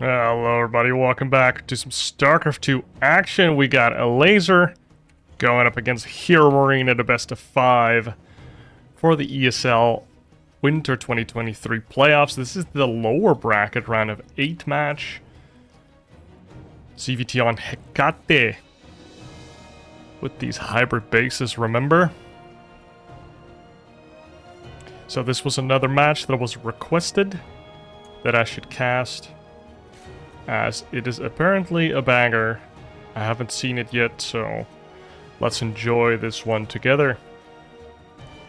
Hello everybody, welcome back to some StarCraft 2 action. We got Elazer going up against HeRoMaRinE at a best of 5 for the ESL Winter 2023 playoffs. This is the lower bracket round of 8 match. CVT on Hecate with these hybrid bases, remember? So this was another match that was requested that I should cast, as it is apparently a banger. I haven't seen it yet, so let's enjoy this one together.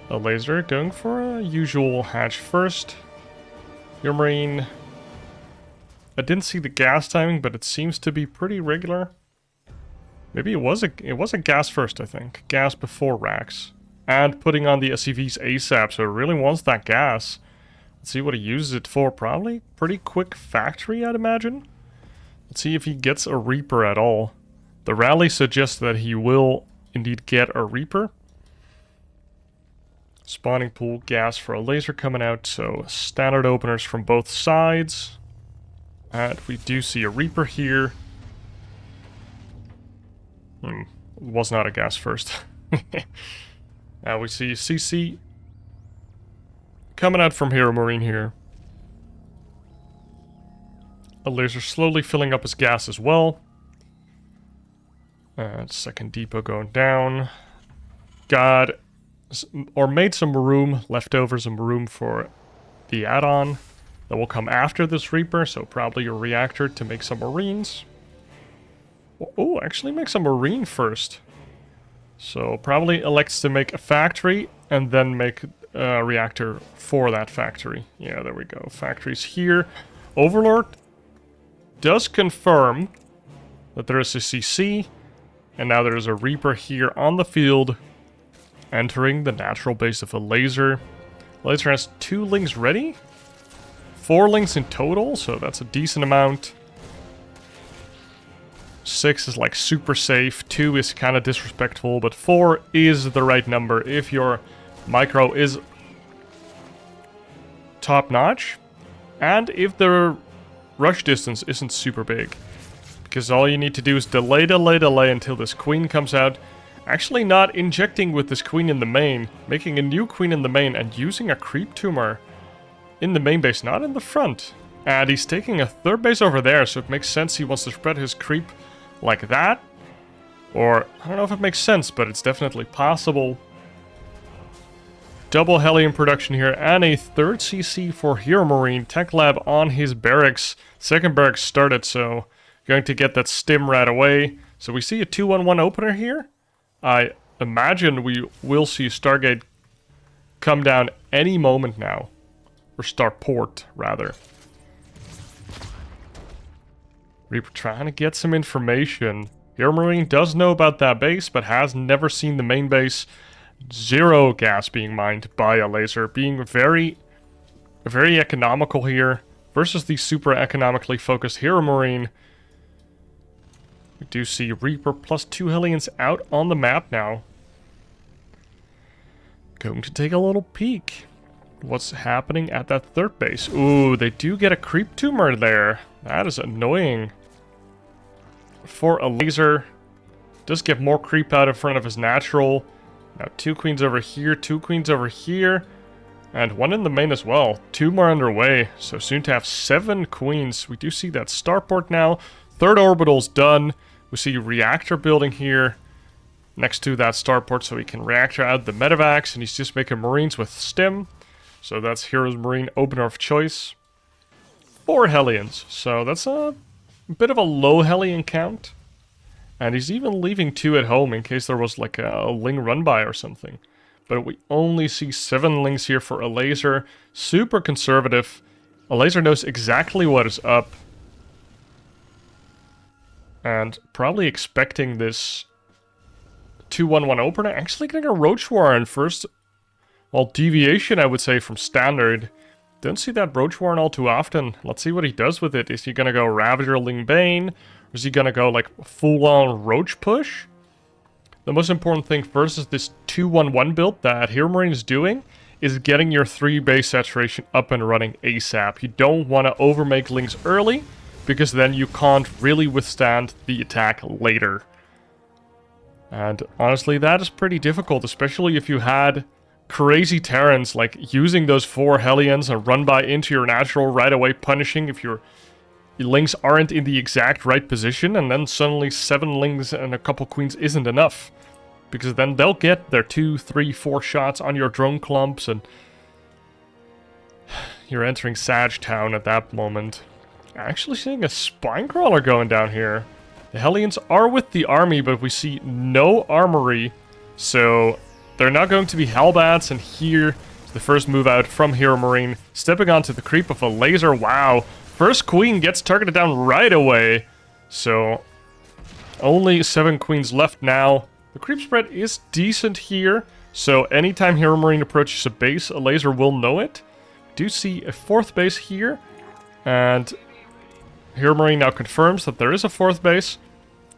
Elazer going for a usual hatch first. HeRoMaRinE. I didn't see the gas timing, but it seems to be pretty regular. Maybe it was a gas first, I think. Gas before racks. And putting on the SCVs ASAP, so it really wants that gas. Let's see what he uses it for. Probably pretty quick factory, I'd imagine. Let's see if he gets a Reaper at all. The rally suggests that he will indeed get a Reaper. Spawning pool gas for Elazer coming out, so standard openers from both sides. And we do see a Reaper here. Was not a gas first. Now we see CC coming out from HeRoMaRinE here. Elazer slowly filling up his gas as well. And second depot going down. Made some room, leftover some room for the add-on that will come after this Reaper, so probably a reactor to make some Marines. Oh, actually make some Marine first. So probably elects to make a factory and then make a reactor for that factory. Yeah, there we go. Factories here. Overlord does confirm that there is a CC, and now there is a Reaper here on the field, entering the natural base of Elazer. Elazer has 2 links ready, 4 links in total, so that's a decent amount. 6 is like super safe, 2 is kind of disrespectful, but 4 is the right number if your micro is top notch, and if the rush distance isn't super big. Because all you need to do is delay until this queen comes out. Actually not injecting with this queen in the main, making a new queen in the main and using a creep tumor in the main base, not in the front. And he's taking a third base over there, so it makes sense he wants to spread his creep like that. Or, I don't know if it makes sense, but it's definitely possible. Double Hellion production here, and a third CC for HeRoMaRinE. Tech Lab on his barracks. Second barracks started, so going to get that stim right away. So we see a 2-1-1 opener here. I imagine we will see Stargate come down any moment now. Or Starport, rather. Reaper trying to get some information. HeRoMaRinE does know about that base, but has never seen the main base. 0 gas being mined by Elazer, being very economical here versus the super economically focused HeRoMaRinE. We do see Reaper plus 2 Hellions out on the map now. Going to take a little peek. What's happening at that third base? Ooh, they do get a creep tumor there. That is annoying. For Elazer, does get more creep out in front of his natural. Now 2 queens over here, 2 queens over here, and 1 in the main as well. 2 more underway, so soon to have 7 queens. We do see that starport now. Third orbital's done. We see reactor building here next to that starport, so he can reactor out the medevacs, and he's just making Marines with stim. So that's HeRoMaRinE opener of choice. 4 Hellions, so that's a bit of a low Hellion count. And he's even leaving 2 at home in case there was like a Ling run by or something. But we only see 7 Lings here for Elazer. Super conservative. Elazer knows exactly what is up. And probably expecting this 2-1-1 opener. Actually getting a Roach Warren first. Well, deviation I would say from standard. Don't see that Roach Warren all too often. Let's see what he does with it. Is he gonna go Ravager Ling Bane? Or is he gonna go like full-on Roach push? The most important thing first is this 2-1-1 build that HeRoMaRinE is doing is getting your 3 base saturation up and running ASAP. You don't want to overmake Lings early, because then you can't really withstand the attack later. And honestly, that is pretty difficult, especially if you had crazy Terrans, like using those 4 Hellions and run by into your natural right away, punishing if your Lings aren't in the exact right position, and then suddenly 7 Lings and a couple Queens isn't enough. Because then they'll get their 2, 3, 4 shots on your drone clumps, and you're entering Sag Town at that moment. Actually seeing a spine crawler going down here. The Hellions are with the army, but we see no armory, so they're not going to be Hellbats, and here is the first move out from HeRoMaRinE, stepping onto the creep of Elazer. Wow, first Queen gets targeted down right away, so only 7 Queens left now. The creep spread is decent here, so anytime HeRoMaRinE approaches a base, Elazer will know it. Do see a 4th base here, and HeRoMaRinE now confirms that there is a 4th base,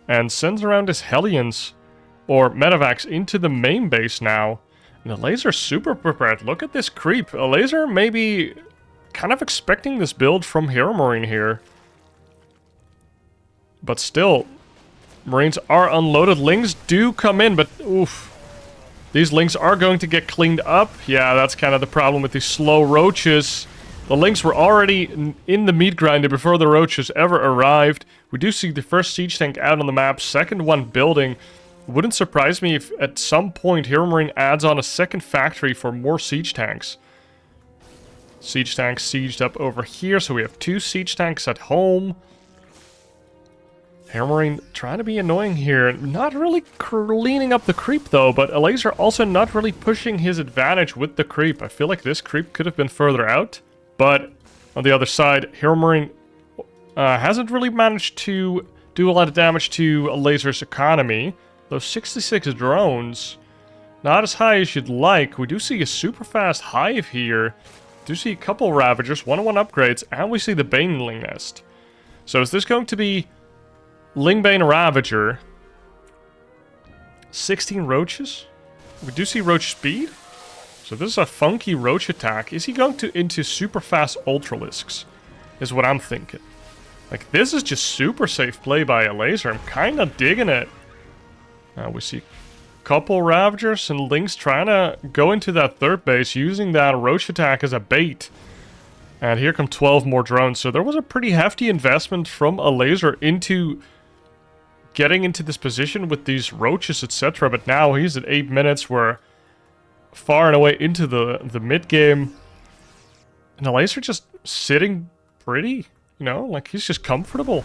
and sends around his Hellions, or Metavacs, into the main base now. And Elazer super prepared. Look at this creep. Elazer may be kind of expecting this build from HeRoMaRinE here. But still, Marines are unloaded. Lings do come in, but oof. These Lings are going to get cleaned up. Yeah, that's kind of the problem with these slow roaches. The Lings were already in the meat grinder before the roaches ever arrived. We do see the first siege tank out on the map, second one building. Wouldn't surprise me if at some point HeRoMaRinE adds on a second factory for more siege tanks. Siege tanks sieged up over here, so we have 2 siege tanks at home. HeRoMaRinE trying to be annoying here. Not really leaning up the creep though, but Elazer also not really pushing his advantage with the creep. I feel like this creep could have been further out. But on the other side, HeRoMaRinE hasn't really managed to do a lot of damage to Elazer's economy. Those 66 drones, not as high as you'd like. We do see a super fast hive here. Do see a couple Ravagers, 1-1 upgrades, and we see the Baneling Nest. So is this going to be Lingbane Ravager? 16 Roaches? We do see Roach Speed. So this is a funky Roach attack. Is he going to into super fast Ultralisks? Is what I'm thinking. Like, this is just super safe play by Elazer. I'm kind of digging it. We see a couple Ravagers and Lings trying to go into that 3rd base, using that Roach attack as a bait. And here come 12 more drones. So there was a pretty hefty investment from Elazer into getting into this position with these Roaches, etc. But now he's at 8 minutes. We're far and away into the mid-game. And Elazer just sitting pretty, you know, like he's just comfortable.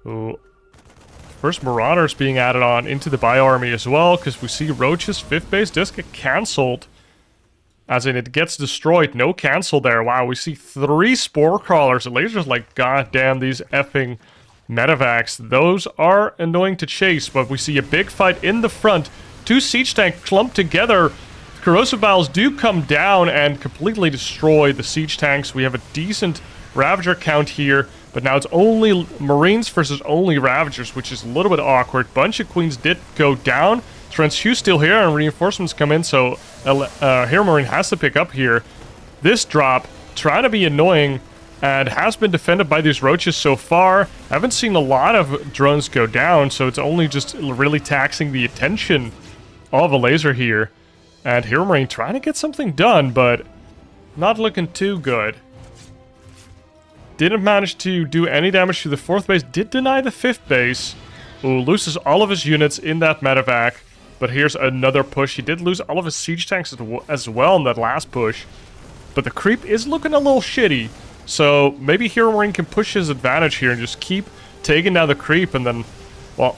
Ooh. First Marauders being added on into the Bio-Army as well, because we see Roach's 5th base does get cancelled. As in, it gets destroyed. No cancel there. Wow, we see 3 Spore Crawlers. Elazer's like, god damn, these effing Metavacs. Those are annoying to chase, but we see a big fight in the front. 2 siege tanks clumped together. Corrosive Bowels do come down and completely destroy the siege tanks. We have a decent Ravager count here, but now it's only Marines versus only Ravagers, which is a little bit awkward. Bunch of Queens did go down. Transhu's still here, and reinforcements come in, so HeRoMaRinE has to pick up here. This drop, trying to be annoying, and has been defended by these Roaches so far. I haven't seen a lot of drones go down, so it's only just really taxing the attention of Elazer here. And HeRoMaRinE trying to get something done, but not looking too good. Didn't manage to do any damage to the 4th base. Did deny the 5th base. Ooh, loses all of his units in that medevac. But here's another push. He did lose all of his siege tanks as well in that last push. But the creep is looking a little shitty. So maybe HeRoMaRinE can push his advantage here and just keep taking down the creep. And then, well,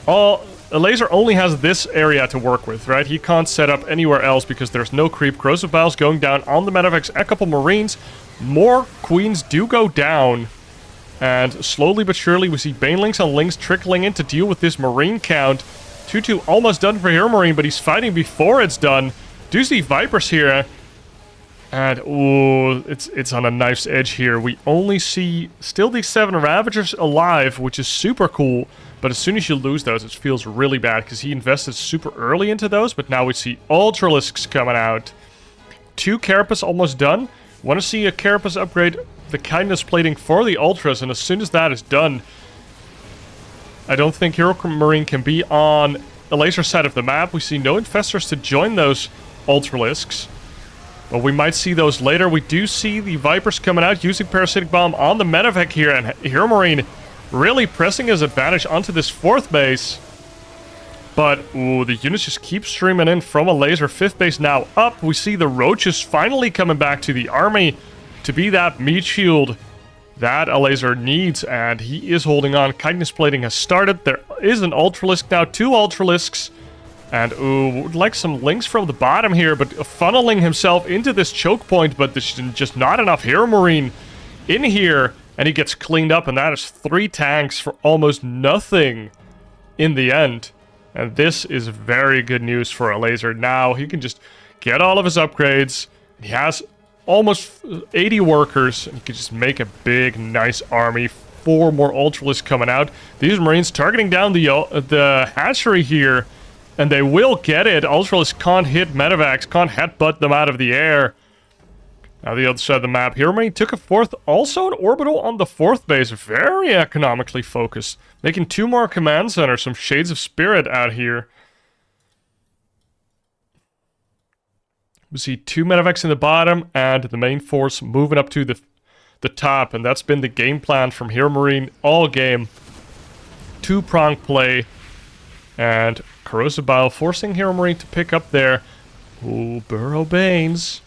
Elazer only has this area to work with, right? He can't set up anywhere else because there's no creep. Corrosive Bowels going down on the medevacs. A couple Marines. More Queens do go down, and slowly but surely we see Banelings and Lings trickling in to deal with this Marine count. 2-2 almost done for HeRoMaRinE, but he's fighting before it's done. Do see Vipers here, and ooh, it's on a knife's edge here. We only see still these 7 Ravagers alive, which is super cool, but as soon as you lose those, it feels really bad, because he invested super early into those, but now we see Ultralisks coming out. 2 Carapace almost done. Want to see a Carapace upgrade the kindness plating for the Ultras, and as soon as that is done, I don't think HeRoMaRinE can be on the Elazer side of the map. We see no Infestors to join those Ultralisks. But we might see those later. We do see the Vipers coming out using Parasitic Bomb on the Maphack here, and HeRoMaRinE really pressing his advantage onto this 4th base. But, ooh, the units just keep streaming in from Elazer. 5th base now up. We see the Roaches finally coming back to the army to be that meat shield that Elazer needs, and he is holding on. Kindness plating has started. There is an Ultralisk now, 2 Ultralisks. And, ooh, would like some links from the bottom here, but funneling himself into this choke point, but there's just not enough HeRoMaRinE in here, and he gets cleaned up, and that is 3 tanks for almost nothing in the end. And this is very good news for Elazer. Now he can just get all of his upgrades. He has almost 80 workers, and he can just make a big, nice army. 4 more Ultralisks coming out. These Marines targeting down the hatchery here, and they will get it. Ultralisk can't hit Medevacs, can't headbutt them out of the air. Now the other side of the map, HeRoMaRinE took a 4th, also an orbital on the 4th base. Very economically focused. Making 2 more command centers, some Shades of Spirit out here. We see 2 Medevacs in the bottom, and the main force moving up to the top, and that's been the game plan from HeRoMaRinE all game. 2-prong play, and Corrosive Bile forcing HeRoMaRinE to pick up there. Ooh, Burrow Banes.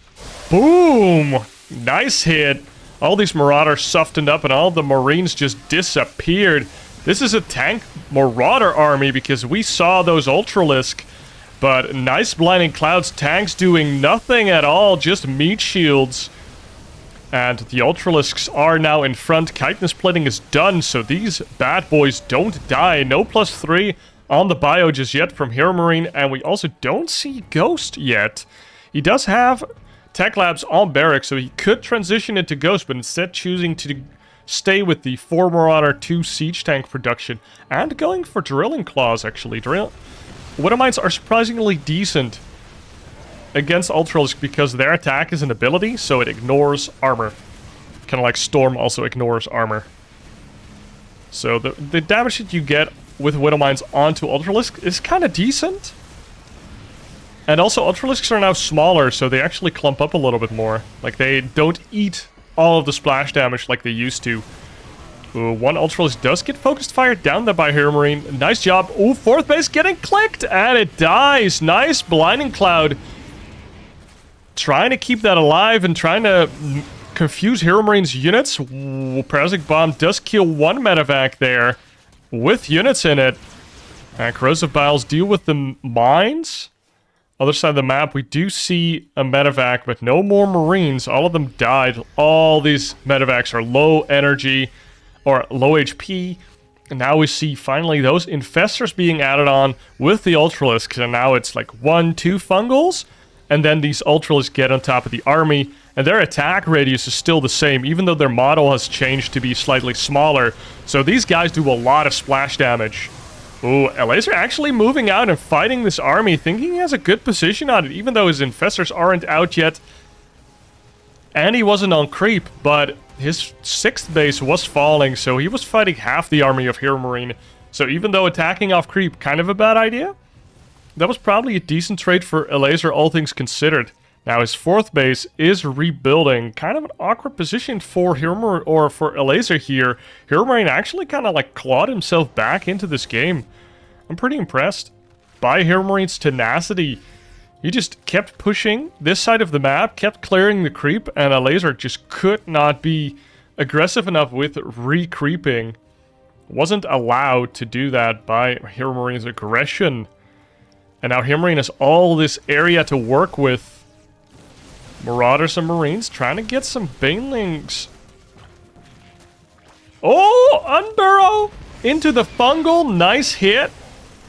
Boom! Nice hit. All these Marauders softened up, and all the Marines just disappeared. This is a tank Marauder army, because we saw those Ultralisk. But nice Blinding Clouds, tanks doing nothing at all, just meat shields. And the Ultralisks are now in front. Chitinous plating is done, so these bad boys don't die. No +3 on the bio just yet from HeRoMaRinE, and we also don't see Ghost yet. He does have Tech Labs on Barracks, so he could transition into Ghost, but instead choosing to stay with the 4 Marauder 2 Siege Tank production, and going for Drilling Claws, actually. Widowmines are surprisingly decent against Ultralisk because their attack is an ability, so it ignores armor. Kind of like Storm also ignores armor. So the damage that you get with Widowmines onto Ultralisk is kind of decent. And also, Ultralisks are now smaller, so they actually clump up a little bit more. Like, they don't eat all of the splash damage like they used to. Ooh, 1 Ultralisk does get focused fire down there by HeRoMaRinE. Nice job. Ooh, 4th base getting clicked, and it dies. Nice Blinding Cloud. Trying to keep that alive and trying to confuse HeRoMaRinE's units. Ooh, Parasitic Bomb does kill 1 Medevac there with units in it. And Corrosive Biles deal with the mines. Other side of the map, we do see a Medevac, but no more Marines. All of them died. All these Medevacs are low energy or low HP. And now we see finally those Infestors being added on with the Ultralisks. And now it's like 1, 2 Fungals. And then these Ultralisks get on top of the army. And their attack radius is still the same, even though their model has changed to be slightly smaller. So these guys do a lot of splash damage. Ooh, Elazer actually moving out and fighting this army, thinking he has a good position on it, even though his Infestors aren't out yet. And he wasn't on creep, but his 6th base was falling, so he was fighting half the army of HeRoMaRinE. So even though attacking off creep, kind of a bad idea, that was probably a decent trade for Elazer, all things considered. Now his 4th base is rebuilding, kind of an awkward position for HeRoMaRinE, or for Elazer here. HeRoMaRinE actually kind of like clawed himself back into this game. I'm pretty impressed by HeRoMaRinE's tenacity. He just kept pushing this side of the map, kept clearing the creep, and Elazer just could not be aggressive enough with re-creeping. Wasn't allowed to do that by HeRoMaRinE's aggression. And now HeRoMaRinE has all this area to work with. Marauders and Marines trying to get some Banelings. Oh, Unburrow into the Fungal. Nice hit.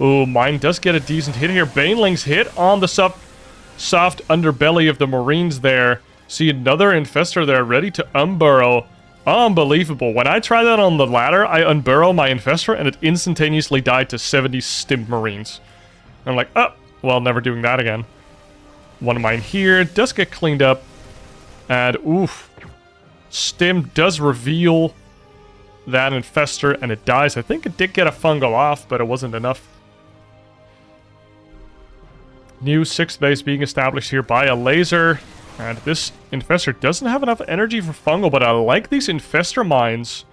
Oh, mine does get a decent hit here. Banelings hit on the soft underbelly of the Marines there. See another Infestor there ready to Unburrow. Unbelievable. When I tried that on the ladder, I Unburrow my Infestor and it instantaneously died to 70 stimmed Marines. I'm like, oh, well, never doing that again. One of mine here does get cleaned up. And oof. Stim does reveal that Infestor, and it dies. I think it did get a fungal off, but it wasn't enough. New 6th base being established here by Elazer. And this Infestor doesn't have enough energy for fungal, but I like these Infestor mines.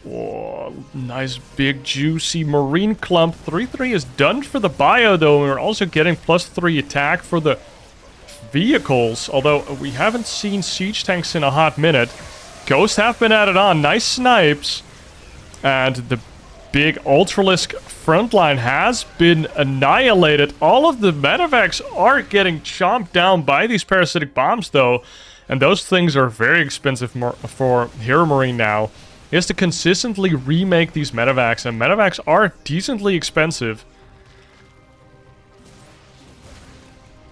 Oh, nice big juicy marine clump. 3-3 is done for the bio though. We're also getting +3 attack for the vehicles. Although we haven't seen siege tanks in a hot minute. Ghosts have been added on. Nice snipes. And the big Ultralisk frontline has been annihilated. All of the Maphack are getting chomped down by these parasitic bombs though. And those things are very expensive for HeRoMaRinE now. He has to consistently remake these Maphack, and Maphack are decently expensive.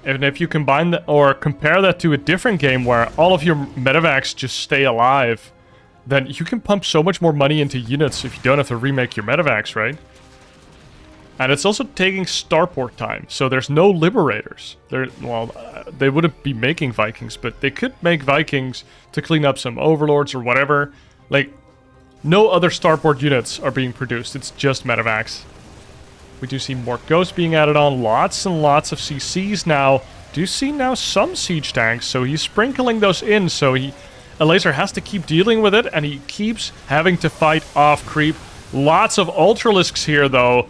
And if you combine that or compare that to a different game where all of your Maphack just stay alive, then you can pump so much more money into units if you don't have to remake your Maphack, right? And it's also taking starport time, so there's no liberators. They wouldn't be making Vikings, but they could make Vikings to clean up some overlords or whatever. Like, no other starport units are being produced, it's just Maphack. We do see more ghosts being added on, lots and lots of CCs now. Do you see now some siege tanks, so he's sprinkling those in, so Elazer has to keep dealing with it, and he keeps having to fight off creep. Lots of Ultralisks here, though,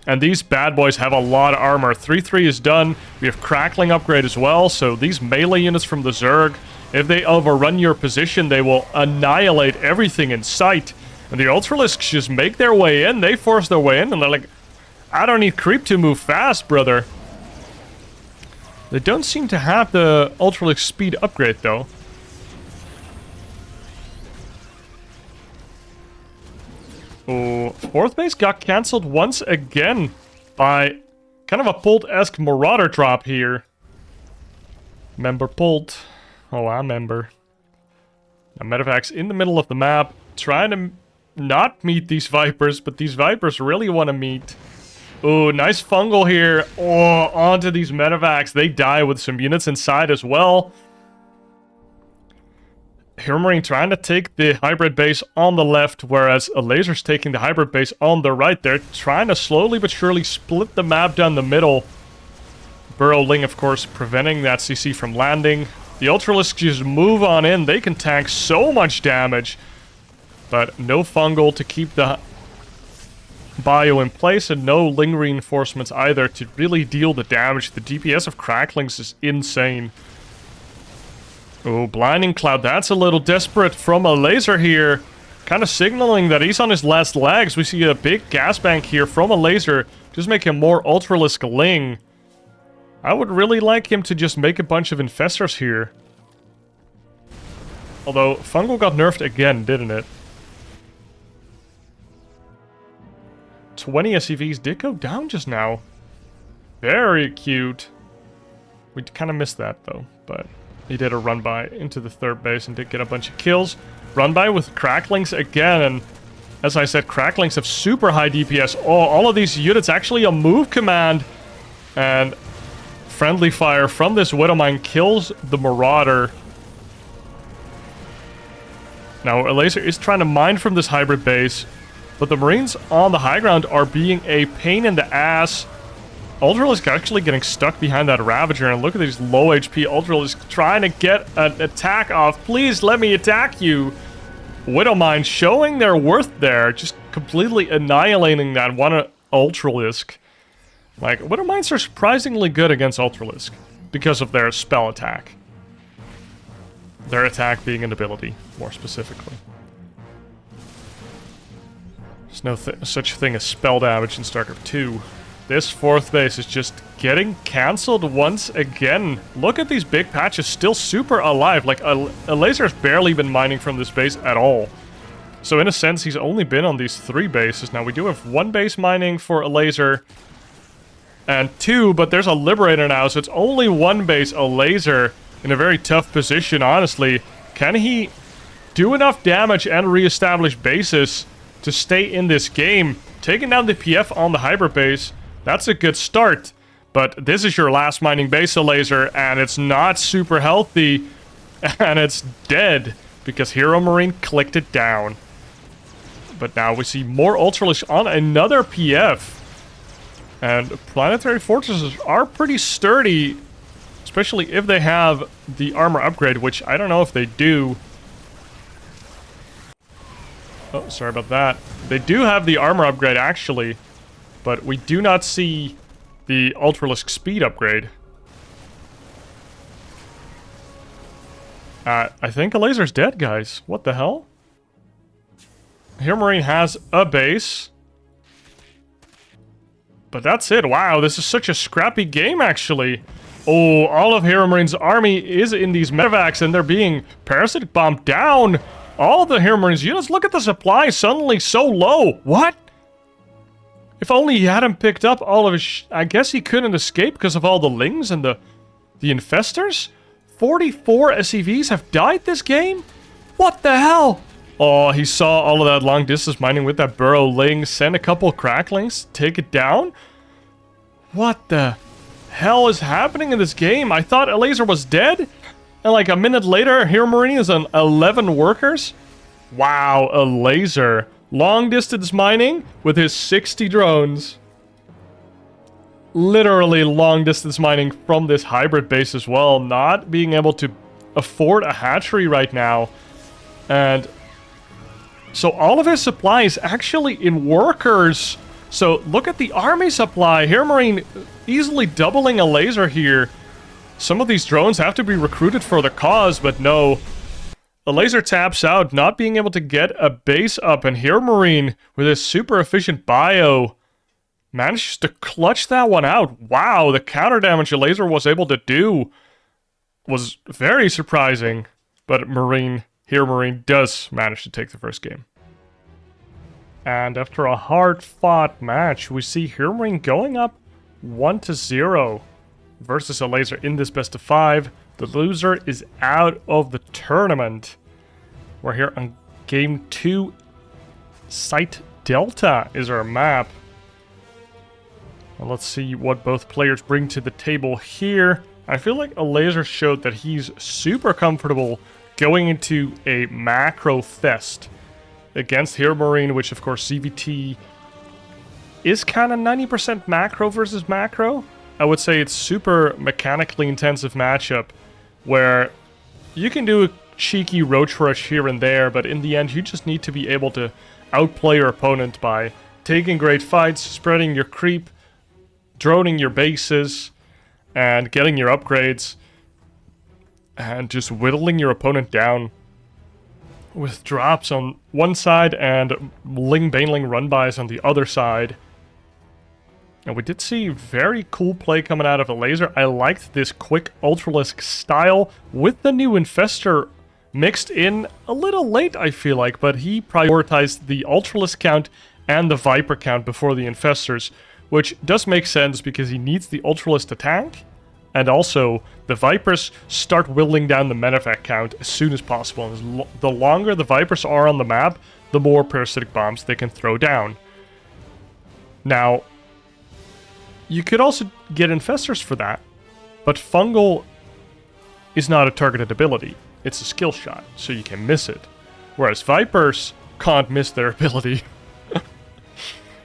and these bad boys have a lot of armor. 3-3 is done. We have Crackling upgrade as well, so these melee units from the Zerg, if they overrun your position, they will annihilate everything in sight. And the Ultralisks just make their way in, they force their way in, and they're like, I don't need creep to move fast, brother. They don't seem to have the Ultralisk speed upgrade, though. Oh, 4th base got cancelled once again by kind of a Pult-esque Marauder drop here. Member Pult. Oh, I remember. Now, Maphack in the middle of the map, trying to not meet these Vipers, but these Vipers really want to meet. Oh, nice fungal here. Oh, onto these Maphack. They die with some units inside as well. HeRoMaRinE trying to take the hybrid base on the left, whereas Elazer's taking the hybrid base on the right. They're trying to slowly but surely split the map down the middle. Burrow Ling, of course, preventing that CC from landing. The Ultralisks just move on in. They can tank so much damage. But no fungal to keep the bio in place, and no Ling reinforcements either to really deal the damage. The DPS of Cracklings is insane. Oh, Blinding Cloud, that's a little desperate from Elazer here. Kind of signaling that he's on his last legs. We see a big gas bank here from Elazer, just making more Ultralisk Ling. I would really like him to just make a bunch of Infestors here. Although, fungal got nerfed again, didn't it? 20 SCVs did go down just now. Very cute. We kind of missed that, though, but he did a run-by into the 3rd base and did get a bunch of kills. Run-by with Cracklings again, and as I said, Cracklings have super high DPS. Oh, all of these units actually a move command, and friendly fire from this Widowmine kills the Marauder. Now, Elazer is trying to mine from this hybrid base, but the Marines on the high ground are being a pain in the ass. Ultralisk actually getting stuck behind that Ravager, and look at these low HP Ultralisk trying to get an attack off. Please let me attack you. Widowmine showing their worth there, just completely annihilating that one Ultralisk. Like, Widowmines are surprisingly good against Ultralisk because of their spell attack. Their attack being an ability, more specifically. There's no such thing as spell damage in StarCraft 2. This 4th base is just getting cancelled once again. Look at these big patches, still super alive. Like, Elazer's barely been mining from this base at all. So in a sense, he's only been on these 3 bases. Now, we do have 1 base mining for Elazer, and 2, but there's a Liberator now, so it's only 1 base. Elazer in a very tough position, honestly. Can he do enough damage and reestablish bases to stay in this game? Taking down the PF on the hybrid base, that's a good start. But this is your last mining base, Elazer, and it's not super healthy. And it's dead because HeRoMaRinE clicked it down. But now we see more Ultralisk on another PF. And planetary fortresses are pretty sturdy, especially if they have the armor upgrade, which I don't know if they do. Oh, sorry about that. They do have the armor upgrade, actually, but we do not see the Ultralisk speed upgrade. I think Elazer's dead, guys. What the hell? HeRoMaRinE has a base. But that's it. Wow, this is such a scrappy game, actually. Oh, all of HeRoMaRinE's army is in these Maphacs, and they're being parasitic bombed down. All of the HeRoMaRinE's units, look at the supply, suddenly so low. What? If only he hadn't picked up all of his... I guess he couldn't escape because of all the Lings and the Infestors? 44 SCVs have died this game? What the hell? Oh, he saw all of that long distance mining with that Burrow Ling, send a couple cracklings, take it down? What the hell is happening in this game? I thought Elazer was dead, and like a minute later, HeRoMaRinE is on 11 workers? Wow, Elazer. Long distance mining with his 60 drones. Literally long distance mining from this hybrid base as well, not being able to afford a hatchery right now. And so all of his supply is actually in workers. So look at the army supply. HeRoMaRinE easily doubling Elazer here. Some of these drones have to be recruited for the cause, but no. Elazer taps out, not being able to get a base up, and HeRoMaRinE with his super efficient bio manages to clutch that one out. Wow, the counter damage Elazer was able to do was very surprising, but HeRoMaRinE does manage to take the first game. And after a hard-fought match, we see HeRoMaRinE going up 1-0 versus Elazer in this best of 5. The loser is out of the tournament. We're here on game 2. Site Delta is our map. And let's see what both players bring to the table here. I feel like Elazer showed that he's super comfortable going into a macro fest against HeRoMaRinE, which of course CVT is kind of 90% macro versus macro. I would say it's super mechanically intensive matchup where you can do a cheeky roach rush here and there, but in the end you just need to be able to outplay your opponent by taking great fights, spreading your creep, droning your bases, and getting your upgrades, and just whittling your opponent down with drops on one side and Ling-Baneling run-bys on the other side. And we did see very cool play coming out of Elazer. I liked this quick Ultralisk style with the new Infestor mixed in a little late, I feel like, but he prioritized the Ultralisk count and the Viper count before the Infestors, which does make sense because he needs the Ultralisk to tank, and also the Vipers start whittling down the Maphack count as soon as possible. And the longer the Vipers are on the map, the more parasitic bombs they can throw down. Now, you could also get Infestors for that, but Fungal is not a targeted ability. It's a skill shot, so you can miss it. Whereas Vipers can't miss their ability.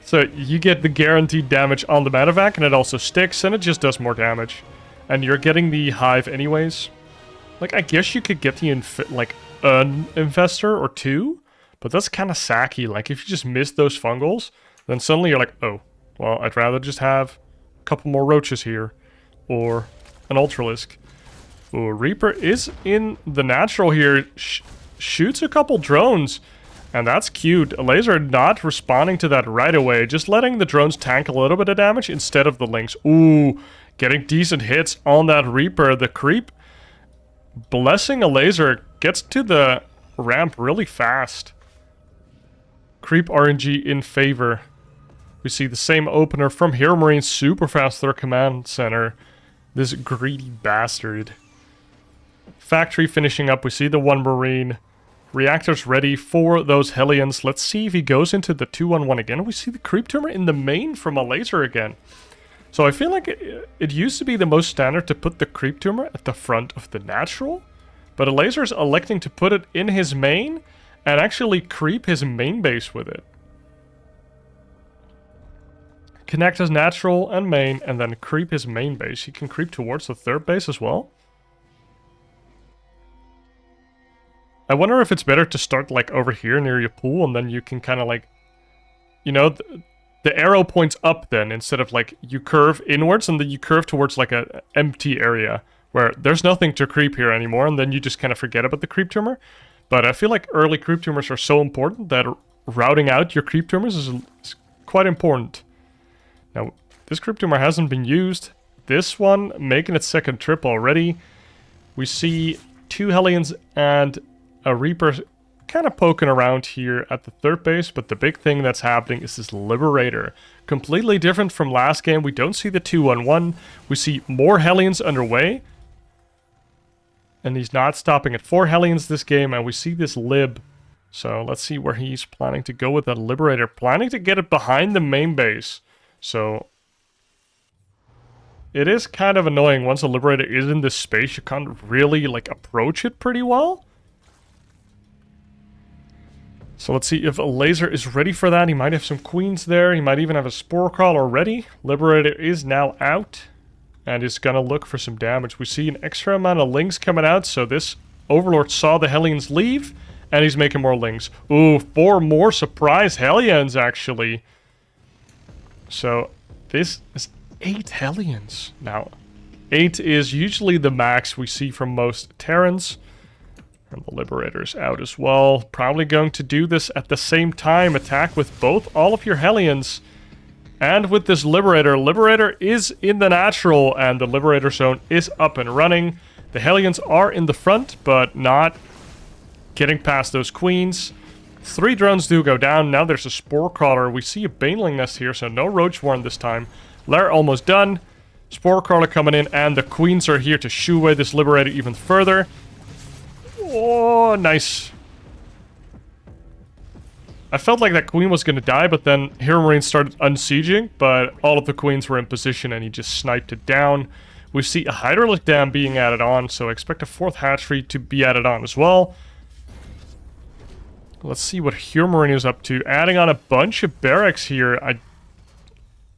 So you get the guaranteed damage on the Maphack, and it also sticks, and it just does more damage. And you're getting the Hive anyways. Like, I guess you could get the an Infestor or two, but that's kind of sacky. Like, if you just miss those Fungals, then suddenly you're like, oh, well, I'd rather just have a couple more Roaches here, or an Ultralisk. Ooh, Reaper is in the natural here, shoots a couple drones, and that's cute. Elazer not responding to that right away, just letting the drones tank a little bit of damage instead of the Lynx. Ooh, getting decent hits on that Reaper. The creep, blessing Elazer, gets to the ramp really fast. Creep RNG in favor. We see the same opener from HeRoMaRinE, super fast through command center. This greedy bastard. Factory finishing up, we see the 1 Marine. Reactors ready for those Hellions. Let's see if he goes into the 2-1-1 again. We see the Creep Tumor in the main from Elazer again. So I feel like it used to be the most standard to put the Creep Tumor at the front of the natural. But Elazer's electing to put it in his main and actually creep his main base with it. Connect his natural and main, and then creep his main base. He can creep towards the third base as well. I wonder if it's better to start like over here near your pool, and then you can kind of like, you know, the arrow points up then, instead of like you curve inwards and then you curve towards like a empty area where there's nothing to creep here anymore, and then you just kind of forget about the creep tumor. But I feel like early creep tumors are so important that routing out your creep tumors is quite important. Now, this creep tumor hasn't been used. This one making its second trip already. We see 2 Hellions and a Reaper kind of poking around here at the third base, but the big thing that's happening is this Liberator. Completely different from last game. We don't see the 2-1-1. We see more Hellions underway. And he's not stopping at 4 Hellions this game, and we see this Lib. So let's see where he's planning to go with that Liberator. Planning to get it behind the main base. So it is kind of annoying once a Liberator is in this space, you can't really like approach it pretty well. So let's see if Elazer is ready for that. He might have some queens there. He might even have a Spore Crawler ready. Liberator is now out and is gonna look for some damage. We see an extra amount of Lings coming out, so this Overlord saw the Hellions leave and he's making more Lings. Ooh, 4 more surprise Hellions actually. So this is 8 Hellions. Now, 8 is usually the max we see from most Terrans. And the Liberator's out as well. Probably going to do this at the same time. Attack with both all of your Hellions. And with this Liberator. Liberator is in the natural and the Liberator zone is up and running. The Hellions are in the front, but not getting past those queens. 3 drones do go down. Now there's a Spore Crawler. We see a Baneling nest here, so no Roach Warren this time. Lair almost done. Spore Crawler coming in, and the queens are here to shoo away this Liberator even further. Oh, nice. I felt like that queen was going to die, but then HeRoMaRinE started unsieging, but all of the queens were in position, and he just sniped it down. We see a Hydralisk Dam being added on, so expect a 4th hatchery to be added on as well. Let's see what HeRoMaRinE is up to. Adding on a bunch of barracks here. I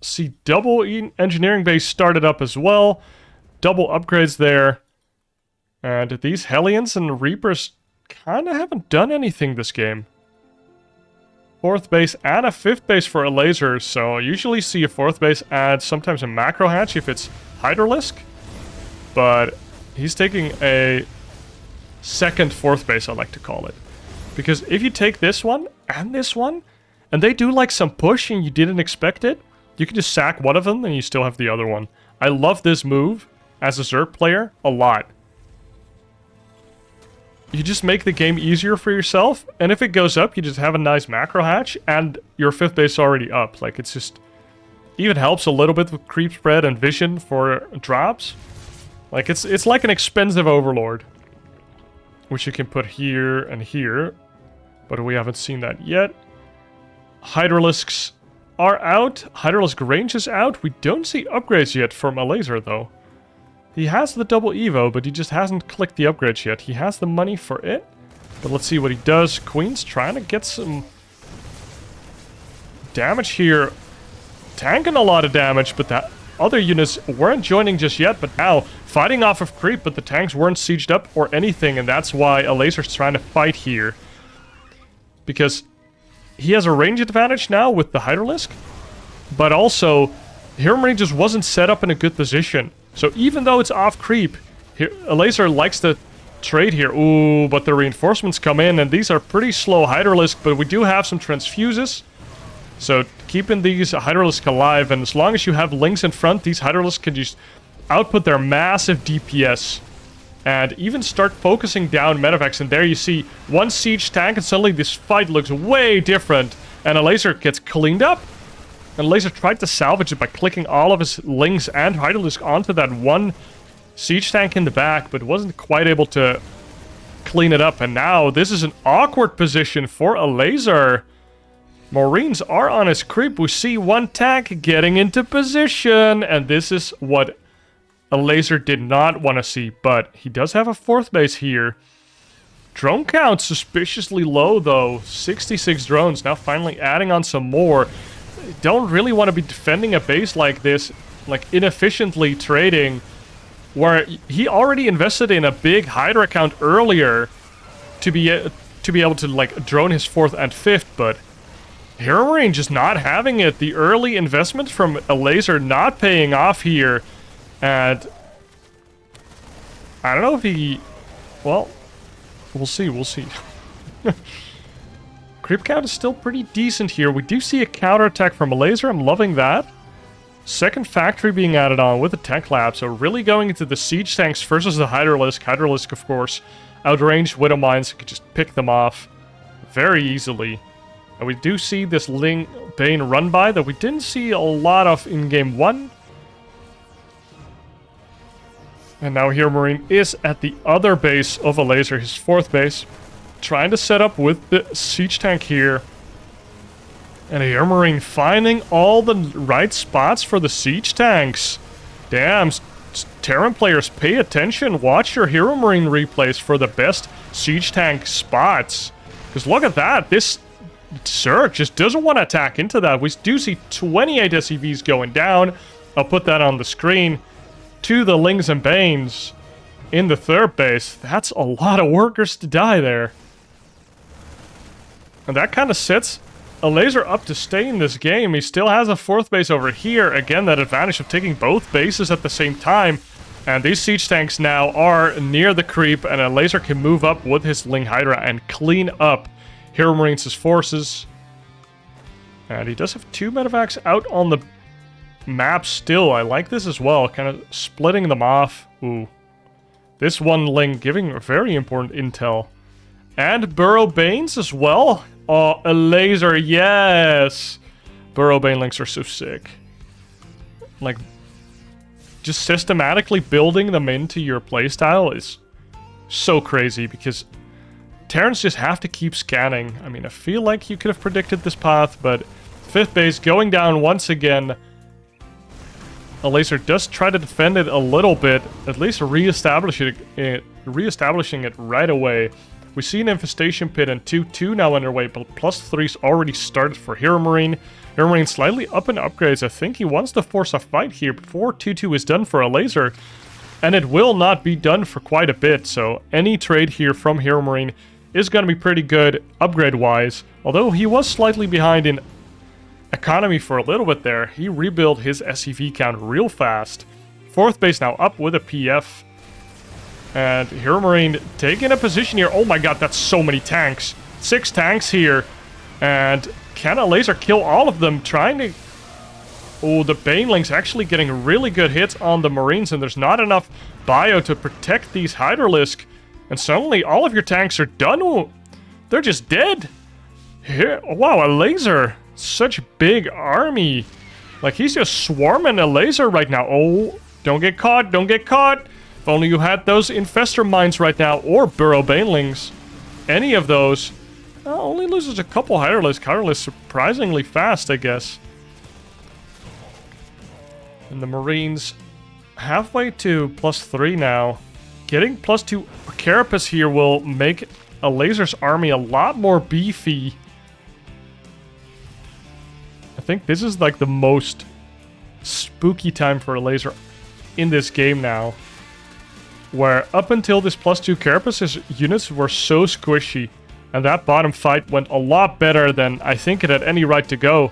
see double engineering base started up as well. Double upgrades there. And these Hellions and Reapers kind of haven't done anything this game. 4th base and a 5th base for Elazer. So I usually see a 4th base add sometimes a macro hatch if it's Hydralisk. But he's taking a second 4th base, I like to call it. Because if you take this one, and they do like some push and you didn't expect it, you can just sack one of them and you still have the other one. I love this move as a Zerg player a lot. You just make the game easier for yourself, and if it goes up, you just have a nice macro hatch, and your 5th base is already up. Like, it's just... even helps a little bit with creep spread and vision for drops. Like, it's like an expensive Overlord. Which you can put here and here. But we haven't seen that yet. Hydralisks are out. Hydralisk range is out. We don't see upgrades yet from Elazer, though. He has the double Evo, but he just hasn't clicked the upgrades yet. He has the money for it. But let's see what he does. Queen's trying to get some damage here. Tanking a lot of damage, but the other units weren't joining just yet. But now, fighting off of creep, but the tanks weren't sieged up or anything. And that's why Elazer's trying to fight here. Because he has a range advantage now with the Hydralisk. But also, HeRoMaRinE just wasn't set up in a good position. So even though it's off creep, Elazer likes to trade here. Ooh, but the reinforcements come in, and these are pretty slow Hydralisk, but we do have some transfuses. So keeping these Hydralisk alive, and as long as you have Lings in front, these Hydralisk can just output their massive DPS. And even start focusing down Maphack, and there you see one siege tank, and suddenly this fight looks way different. And Elazer gets cleaned up. And Elazer tried to salvage it by clicking all of his Lings and Hydralisk onto that one siege tank in the back, but wasn't quite able to clean it up. And now this is an awkward position for Elazer. Marines are on his creep. We see one tank getting into position, and this is what Elazer did not want to see, but he does have a 4th base here. Drone count suspiciously low though, 66 drones, now finally adding on some more. Don't really want to be defending a base like this, like inefficiently trading, where he already invested in a big Hydra count earlier to be able to like drone his 4th and 5th, but HeRoMaRinE just not having it. The early investment from Elazer not paying off here, and I don't know if he, well, we'll see. Creep count is still pretty decent here. We do see a counterattack from Elazer. I'm loving that. Second factory being added on with the tech lab, so really going into the siege tanks versus the Hydralisk. Hydralisk, of course, outranged Widow Mines, could just pick them off very easily. And we do see this Ling Bane run by that we didn't see a lot of in game 1. And now HeRoMaRinE is at the other base of Elazer, his 4th base, trying to set up with the siege tank here. And HeRoMaRinE finding all the right spots for the siege tanks. Damn, Terran players, pay attention. Watch your HeRoMaRinE replays for the best siege tank spots. Because look at that, this Zerg just doesn't want to attack into that. We do see 28 SCVs going down. I'll put that on the screen. To the Lings and Banes in the 3rd base. That's a lot of workers to die there. And that kind of sets Elazer up to stay in this game. He still has a 4th base over here. Again, that advantage of taking both bases at the same time. And these siege tanks now are near the creep, and Elazer can move up with his Ling Hydra and clean up HeRoMaRinE's forces. And he does have 2 Maphacs out on the map still. I like this as well, kind of splitting them off. Ooh. This one Ling giving very important intel. And Burrow Banes as well. Oh, Elazer, yes! Burrow Bane Links are so sick. Like, just systematically building them into your playstyle is so crazy, because Terrans just have to keep scanning. I mean, I feel like you could have predicted this path, but 5th base going down once again. Elazer does try to defend it a little bit, at least reestablishing it right away. We see an infestation pit and 2-2 now underway, but +3's already started for HeRoMaRinE. HeRoMaRinE slightly up in upgrades. I think he wants to force a fight here before 2-2 is done for Elazer. And it will not be done for quite a bit, so any trade here from HeRoMaRinE is going to be pretty good upgrade-wise. Although he was slightly behind in economy for a little bit there, he rebuilt his SCV count real fast. 4th base now up with a PF. And HeRoMaRinE taking a position here. Oh my god, that's so many tanks. 6 tanks here. And can Elazer kill all of them? Trying to... Oh, the Banelings actually getting really good hits on the Marines, and there's not enough bio to protect these Hydralisk. And suddenly all of your tanks are done. They're just dead. Here, wow, Elazer. Such a big army. Like, he's just swarming Elazer right now. Oh, don't get caught, don't get caught. If only you had those Infestor mines right now, or Burrow Banelings. Any of those. Only loses a couple Hydralisk. Hydralisk surprisingly fast, I guess. And the Marines halfway to +3 now. Getting +2 Carapace here will make Elazer's army a lot more beefy. I think this is like the most spooky time for Elazer in this game now. Where up until this +2 Carapace, his units were so squishy. And that bottom fight went a lot better than I think it had any right to go.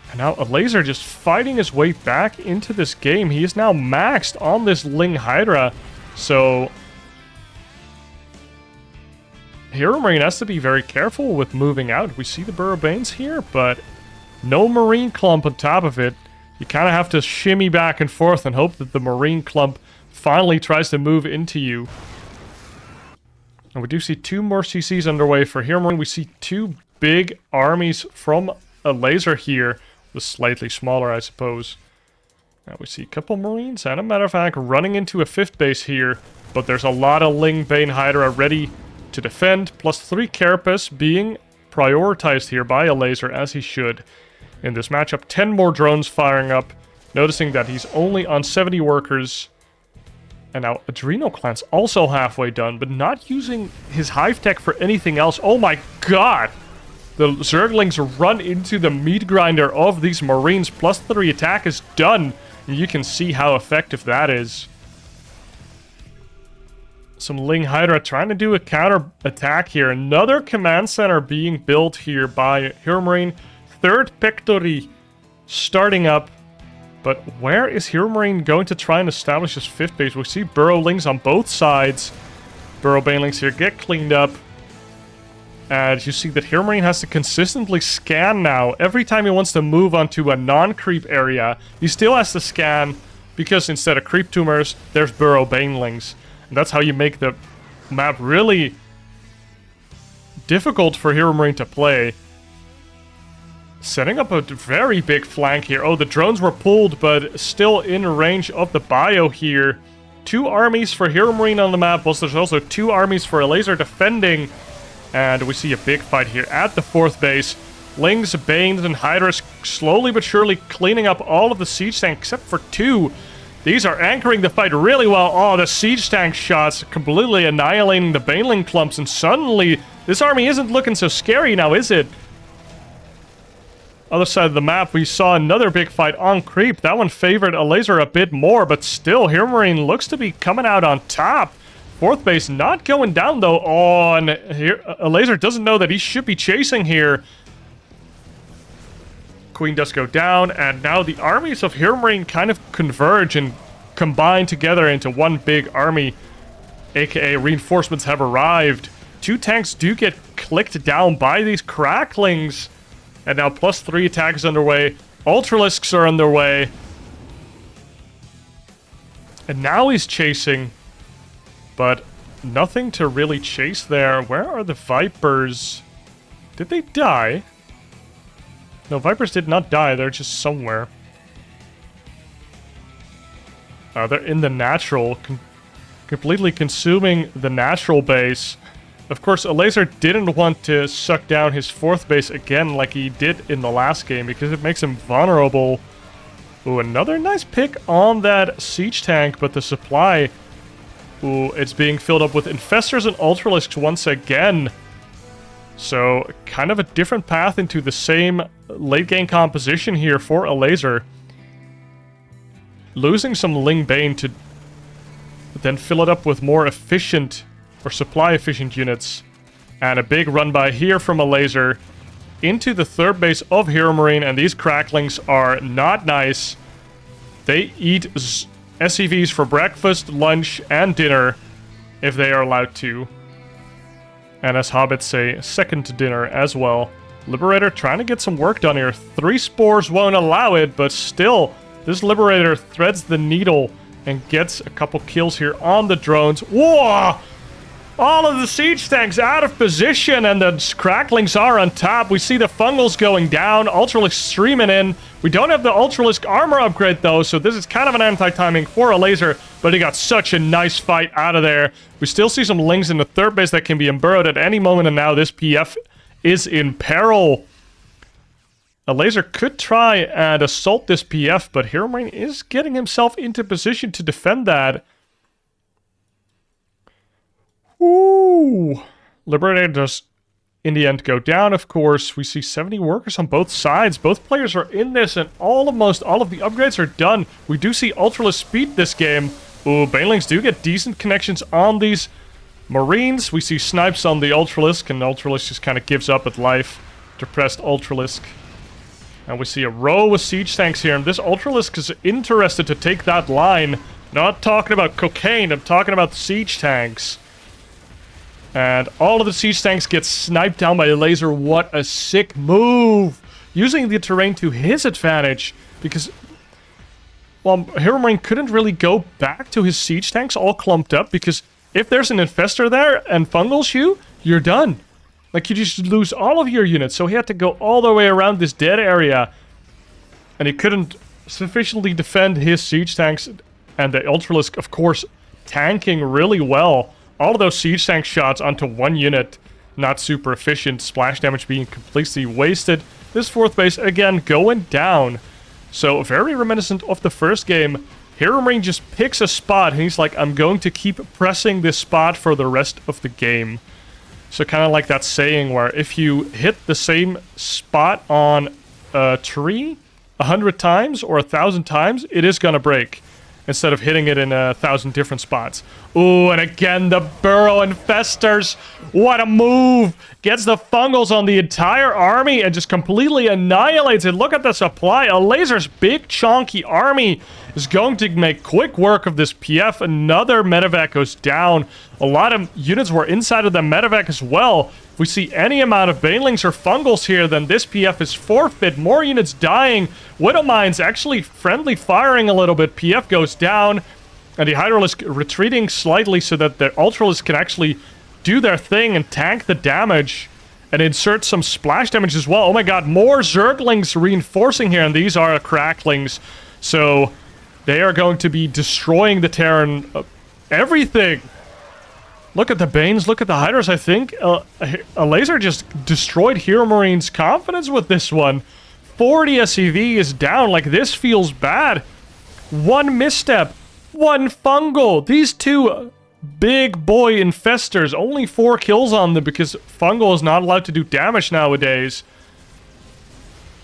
And now Elazer just fighting his way back into this game. He is now maxed on this Ling Hydra. So HeRoMaRinE has to be very careful with moving out. We see the Burrow Banes here, but no Marine clump on top of it. You kind of have to shimmy back and forth and hope that the Marine clump finally tries to move into you. And we do see 2 more CCs underway for HeRoMaRinE. We see 2 big armies from Elazer here. The slightly smaller, I suppose. Now we see a couple Marines and a Maphack running into a 5th base here. But there's a lot of Ling Bane Hydra ready to defend. +3 Carapace being prioritized here by Elazer, as he should in this matchup. 10 more drones firing up. Noticing that he's only on 70 workers. And now Adrenal Clan's also halfway done, but not using his hive tech for anything else. Oh my god! The Zerglings run into the meat grinder of these Marines. +3 attack is done. And you can see how effective that is. Some Ling Hydra trying to do a counter attack here. Another command center being built here by HeRoMaRinE. Third Pectory starting up. But where is HeRoMaRinE going to try and establish his 5th base? We see Burrowlings on both sides. Burrow Banelings here get cleaned up. And you see that HeRoMaRinE has to consistently scan now. Every time he wants to move onto a non-creep area, he still has to scan. Because instead of creep tumors, there's Burrow Banelings. And that's how you make the map really difficult for HeRoMaRinE to play. Setting up a very big flank here. Oh, the drones were pulled, but still in range of the bio here. 2 armies for HeRoMaRinE on the map, whilst there's also 2 armies for Elazer defending. And we see a big fight here at the 4th base. Lings, Banes, and Hydras slowly but surely cleaning up all of the siege tanks except for 2. These are anchoring the fight really well. Oh, the siege tank shots completely annihilating the Baneling clumps. And suddenly, this army isn't looking so scary now, is it? Other side of the map, we saw another big fight on creep. That one favored Elazer a bit more, but still, HeRoMaRinE looks to be coming out on top. 4th base not going down, though. Oh, and here, Elazer doesn't know that he should be chasing here. Queen does go down, and now the armies of HeRoMaRinE kind of converge and combine together into one big army, aka reinforcements have arrived. 2 tanks do get clicked down by these cracklings, and now +3 attacks underway. Ultralisks are underway, and now he's chasing, but nothing to really chase there. Where are the Vipers? Did they die? No, Vipers did not die. They're just somewhere. They're in the natural. Completely consuming the natural base. Of course, Elazer didn't want to suck down his 4th base again like he did in the last game because it makes him vulnerable. Ooh, another nice pick on that siege tank, but the supply... Ooh, it's being filled up with Infestors and Ultralisks once again. So, kind of a different path into the same late-game composition here for Elazer. Losing some Ling Bane to then fill it up with more efficient or supply-efficient units. And a big run by here from Elazer into the 3rd base of HeRoMaRinE, and these cracklings are not nice. They eat SCVs for breakfast, lunch, and dinner if they are allowed to. And as hobbits say, second to dinner as well. Liberator trying to get some work done here. 3 spores won't allow it, but still, this Liberator threads the needle and gets a couple kills here on the drones. Whoa! All of the siege tanks out of position, and the cracklings are on top. We see the fungals going down, Ultralisk streaming in. We don't have the Ultralisk armor upgrade, though, so this is kind of an anti-timing for Elazer, but he got such a nice fight out of there. We still see some Lings in the 3rd base that can be emburrowed at any moment, and now this PF is in peril. Elazer could try and assault this PF, but HeRoMaRinE is getting himself into position to defend that. Ooh. Liberator does, in the end, go down, of course. We see 70 workers on both sides. Both players are in this, and almost all of the upgrades are done. We do see Ultralisk speed this game. Ooh, Banelings do get decent connections on these Marines. We see snipes on the Ultralisk, and Ultralisk just kind of gives up at life. Depressed Ultralisk. And we see a row of siege tanks here, and this Ultralisk is interested to take that line. Not talking about cocaine, I'm talking about the siege tanks. And all of the siege tanks get sniped down by Elazer. What a sick move! Using the terrain to his advantage, because, well, HeRoMaRinE couldn't really go back to his siege tanks all clumped up, because if there's an Infestor there and fungals you, you're done. Like, you just lose all of your units, so he had to go all the way around this dead area. And he couldn't sufficiently defend his siege tanks, and the Ultralisk, of course, tanking really well. All of those siege tank shots onto one unit, not super efficient. Splash damage being completely wasted. This 4th base, again, going down. So very reminiscent of the first game. HeRoMaRinE just picks a spot and he's like, I'm going to keep pressing this spot for the rest of the game. So kind of like that saying where if you hit the same spot on a tree 100 times or 1,000 times, it is gonna break. Instead of hitting it in 1,000 different spots. Ooh, and again, the Burrow Infestors. What a move! Gets the fungals on the entire army and just completely annihilates it. Look at the supply. Elazer's big, chonky army is going to make quick work of this PF. Another medevac goes down. A lot of units were inside of the medevac as well. If we see any amount of banelings or fungals here, then this PF is forfeit. More units dying. Widowmine's actually friendly firing a little bit. PF goes down. And the HeRoLisk retreating slightly so that the Ultralisk can actually do their thing and tank the damage. And insert some splash damage as well. Oh my god, more Zerglings reinforcing here. And these are cracklings. So they are going to be destroying the Terran. Everything. Look at the Banes, look at the Hydras, I think. Elazer just destroyed HeRoMaRiNE's confidence with this one. 40 SCV is down, like this feels bad. One misstep, one fungal. These two big boy infestors, only 4 kills on them because fungal is not allowed to do damage nowadays.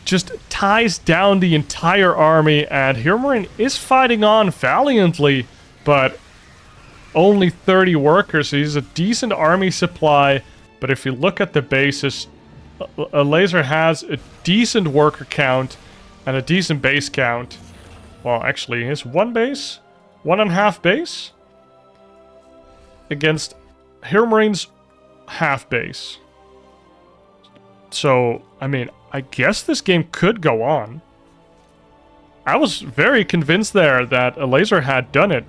Just ties down the entire army, and HeRoMaRiNE is fighting on valiantly, but only 30 workers, so he's a decent army supply. But if you look at the bases, Elazer has a decent worker count and a decent base count. Well, actually, his 1 base, 1.5 base against HeRoMaRiNE's half base. So, I mean, I guess this game could go on. I was very convinced there that Elazer had done it.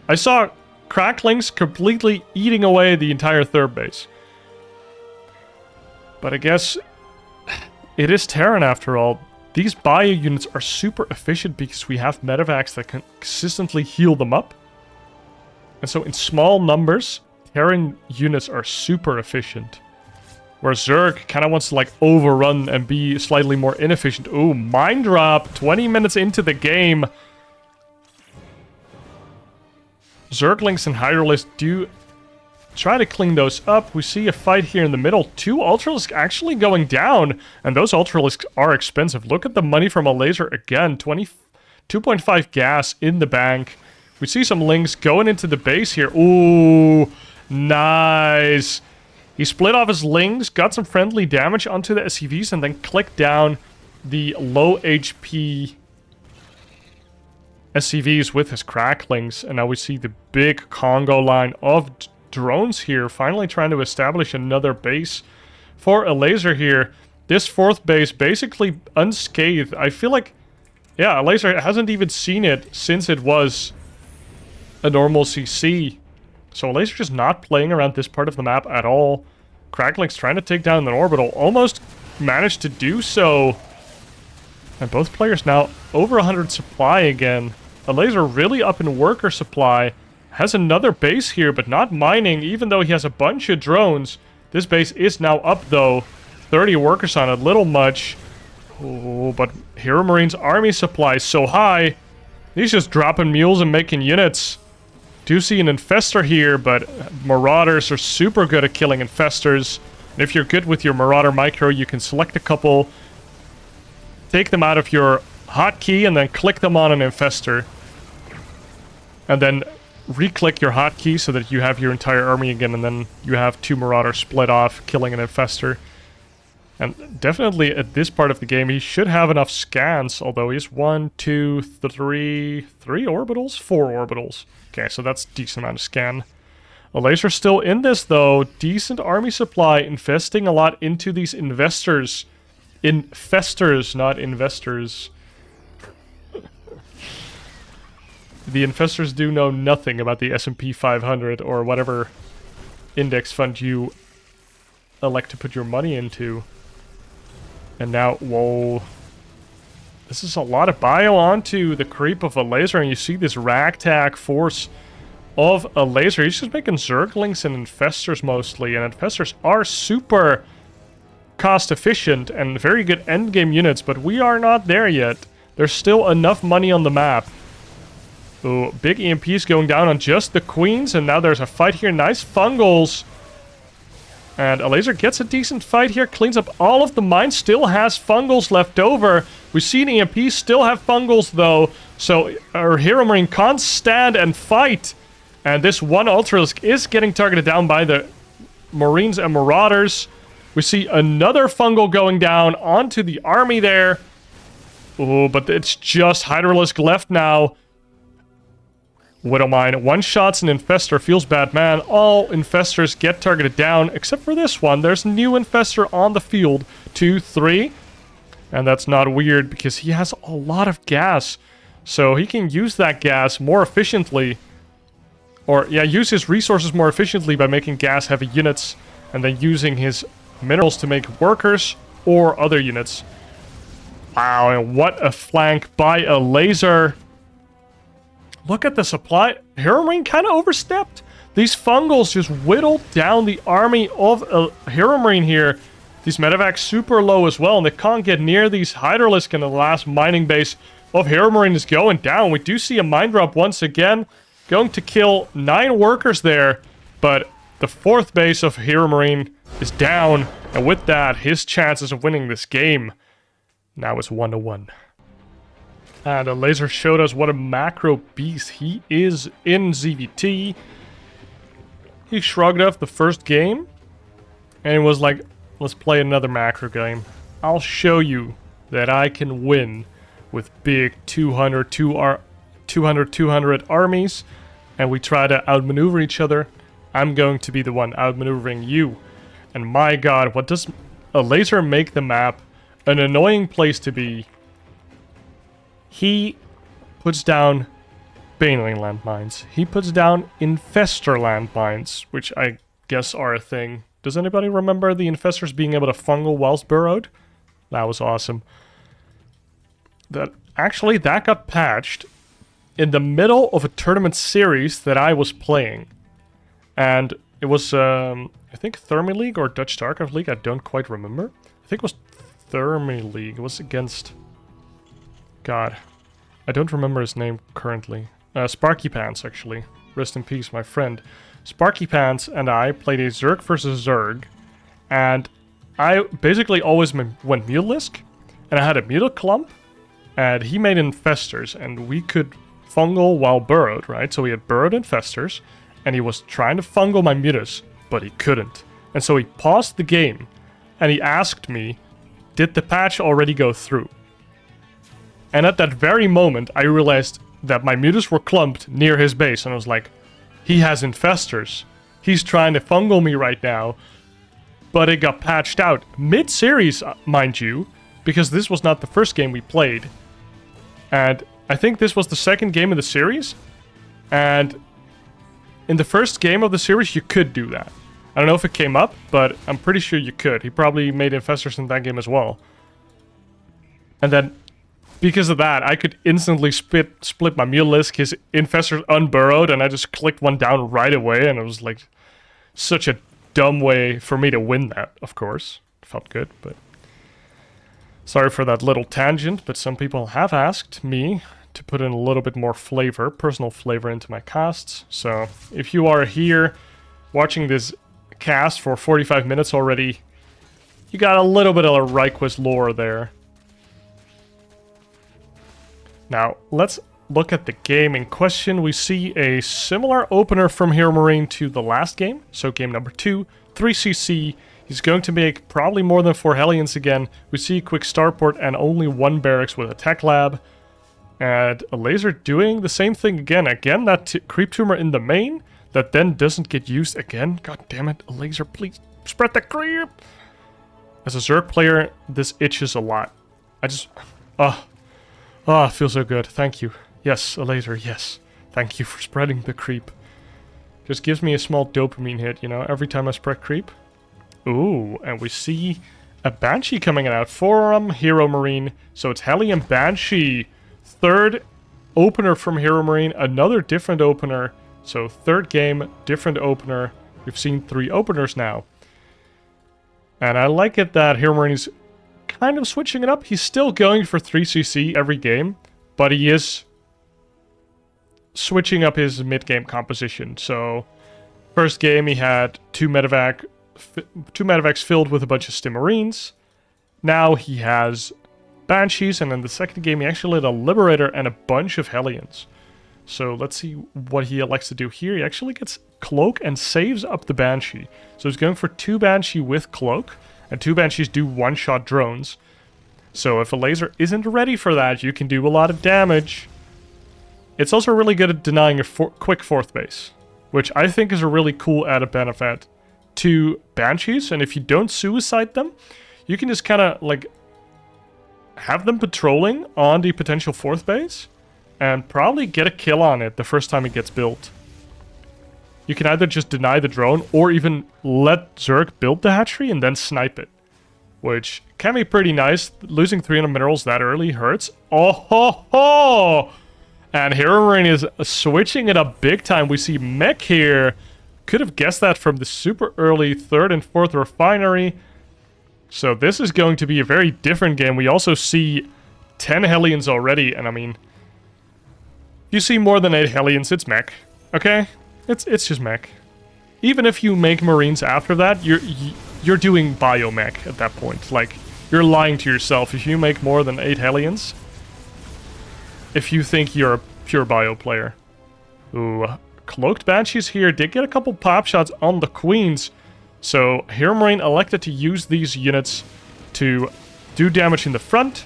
I saw cracklings completely eating away the entire third base. But I guess it is Terran after all. These bio units are super efficient because we have medevacs that can consistently heal them up. And so in small numbers, Terran units are super efficient. Where Zerg kind of wants to like overrun and be slightly more inefficient. Ooh, mine drop 20 minutes into the game. Zerglings and HeRoLisk do try to clean those up. We see a fight here in the middle. 2 Ultralisk actually going down, and those Ultralisks are expensive. Look at the money from Elazer again. 2.5 gas in the bank. We see some links going into the base here. Ooh, nice. He split off his lings, got some friendly damage onto the SCVs, and then clicked down the low HP SCVs with his cracklings, and now we see the big Congo line of drones here, finally trying to establish another base for Elazer here. This 4th base basically unscathed. I feel like, yeah, Elazer hasn't even seen it since it was a normal CC. So Elazer just not playing around this part of the map at all. Crackling's trying to take down an orbital, almost managed to do so. And both players now over 100 supply again. Elazer really up in worker supply. Has another base here, but not mining, even though he has a bunch of drones. This base is now up, though. 30 workers on it, little much. Oh, but HeRoMaRiNE's army supply is so high. He's just dropping mules and making units. Do see an Infestor here, but Marauders are super good at killing Infestors. And if you're good with your Marauder micro, you can select a couple, take them out of your hotkey, and then click them on an Infestor. And then re-click your hotkey so that you have your entire army again, and then you have 2 Marauders split off, killing an Infestor. And definitely at this part of the game, he should have enough scans, although he's 1, 2, 3 orbitals? 4 orbitals. Okay, so that's a decent amount of scan. Elazer's still in this, though. Decent army supply, investing a lot into these investors. Infestors, not investors. The Infestors do know nothing about the S&P 500 or whatever index fund you elect to put your money into. And now, whoa. This is a lot of bio onto the creep of Elazer, and you see this ragtag force of Elazer. He's just making Zerglings and Infestors mostly, and Infestors are super cost efficient and very good endgame units, but we are not there yet. There's still enough money on the map. Ooh, big EMPs going down on just the queens, and now there's a fight here. Nice fungals. And Elazer gets a decent fight here, cleans up all of the mines, still has fungals left over. We see the EMPs still have fungals though, so our HeRoMaRinE can't stand and fight. And this one Ultralisk is getting targeted down by the Marines and Marauders. We see another fungal going down onto the army there. Oh, but it's just HydraLisk left now. Widowmine one-shots an Infestor, feels bad, man. All Infestors get targeted down, except for this one. There's a new Infestor on the field. 2, 3. And that's not weird, because he has a lot of gas. So he can use that gas more efficiently. Or, yeah, use his resources more efficiently by making gas-heavy units. And then using his minerals to make workers or other units. Wow, and what a flank by Elazer. Look at the supply. HeRoMaRinE kind of overstepped. These fungals just whittled down the army of HeRoMaRinE here. These Maphack super low as well, and they can't get near these HydraLisk, and the last mining base of HeRoMaRinE is going down. We do see a mine drop once again, going to kill 9 workers there, but the 4th base of HeRoMaRinE is down, and with that, his chances of winning this game now is 1-1. And Elazer showed us what a macro beast he is in ZVT. He shrugged off the first game and was like, let's play another macro game. I'll show you that I can win with big 200 armies, and we try to outmaneuver each other. I'm going to be the one outmaneuvering you. And my god, what does Elazer make the map an annoying place to be? He puts down Baneling landmines. He puts down Infestor landmines, which I guess are a thing. Does anybody remember the Infestors being able to fungal whilst burrowed? That was awesome. That got patched in the middle of a tournament series that I was playing. And it was, I think Thermi League or Dutch StarCraft League, I don't quite remember. I think it was Thermi League. It was against... God, I don't remember his name currently. Sparky Pants, actually. Rest in peace, my friend. Sparky Pants and I played a Zerg versus Zerg, and I basically always went Mulelisk, and I had a Mule Clump, and he made Infestors, and we could fungal while burrowed, right? So we had burrowed Infestors, and he was trying to fungal my Mutas, but he couldn't. And so he paused the game, and he asked me, did the patch already go through? And at that very moment, I realized that my Mutas were clumped near his base, and I was like, he has Infestors. He's trying to fungal me right now. But it got patched out mid-series, mind you, because this was not the first game we played. And I think this was the second game of the series. And in the first game of the series, you could do that. I don't know if it came up, but I'm pretty sure you could. He probably made Infestors in that game as well. And then, because of that, I could instantly split my Mulelisk, his Infestors unburrowed, and I just clicked one down right away, and it was like such a dumb way for me to win that, of course. It felt good, but... Sorry for that little tangent, but some people have asked me to put in a little bit more flavor, personal flavor into my casts. So, if you are here watching this cast for 45 minutes already, you got a little bit of a Raiquest lore there. Now, let's look at the game in question. We see a similar opener from HeRoMaRinE to the last game. So game number 2, 3cc. He's going to make probably more than 4 Hellions again. We see a quick starport and only 1 barracks with a tech lab. And Elazer doing the same thing again. Again, that creep tumor in the main that then doesn't get used again. God damn it, Elazer, please spread the creep. As a Zerg player, this itches a lot. I just... it feels so good. Thank you. Yes, Elazer, yes. Thank you for spreading the creep. Just gives me a small dopamine hit, you know, every time I spread creep. Ooh, and we see a Banshee coming out from HeRoMaRinE. So it's Hellion Banshee. 3rd opener from HeRoMaRinE. Another different opener. So 3rd game, different opener. We've seen 3 openers now. And I like it that HeRoMaRinE is kind of switching it up. He's still going for 3cc every game, but he is switching up his mid-game composition. So, first game he had two medevacs filled with a bunch of Stim-Marines. Now he has Banshees, and in the second game he actually had a Liberator and a bunch of Hellions. So let's see what he elects to do here. He actually gets Cloak and saves up the Banshee. So he's going for 2 Banshee with Cloak, and 2 Banshees do one-shot drones. So if Elazer isn't ready for that, you can do a lot of damage. It's also really good at denying a quick 4th base, which I think is a really cool added benefit to Banshees. And if you don't suicide them, you can just kind of like have them patrolling on the potential 4th base and probably get a kill on it the first time it gets built. You can either just deny the drone or even let Zerg build the hatchery and then snipe it, which can be pretty nice. Losing 300 minerals that early hurts. Oh ho ho! And HeRoMaRinE is switching it up big time. We see Mech here. Could have guessed that from the super early 3rd and 4th refinery. So this is going to be a very different game. We also see 10 Hellions already. And I mean, if you see more than 8 Hellions, it's Mech. Okay? It's just Mech. Even if you make Marines after that, you're doing Biomech at that point. Like, you're lying to yourself if you make more than 8 Hellions. If you think you're a pure bio player. Ooh, Cloaked Banshees here did get a couple pop shots on the Queens. So HeRoMaRinE elected to use these units to do damage in the front.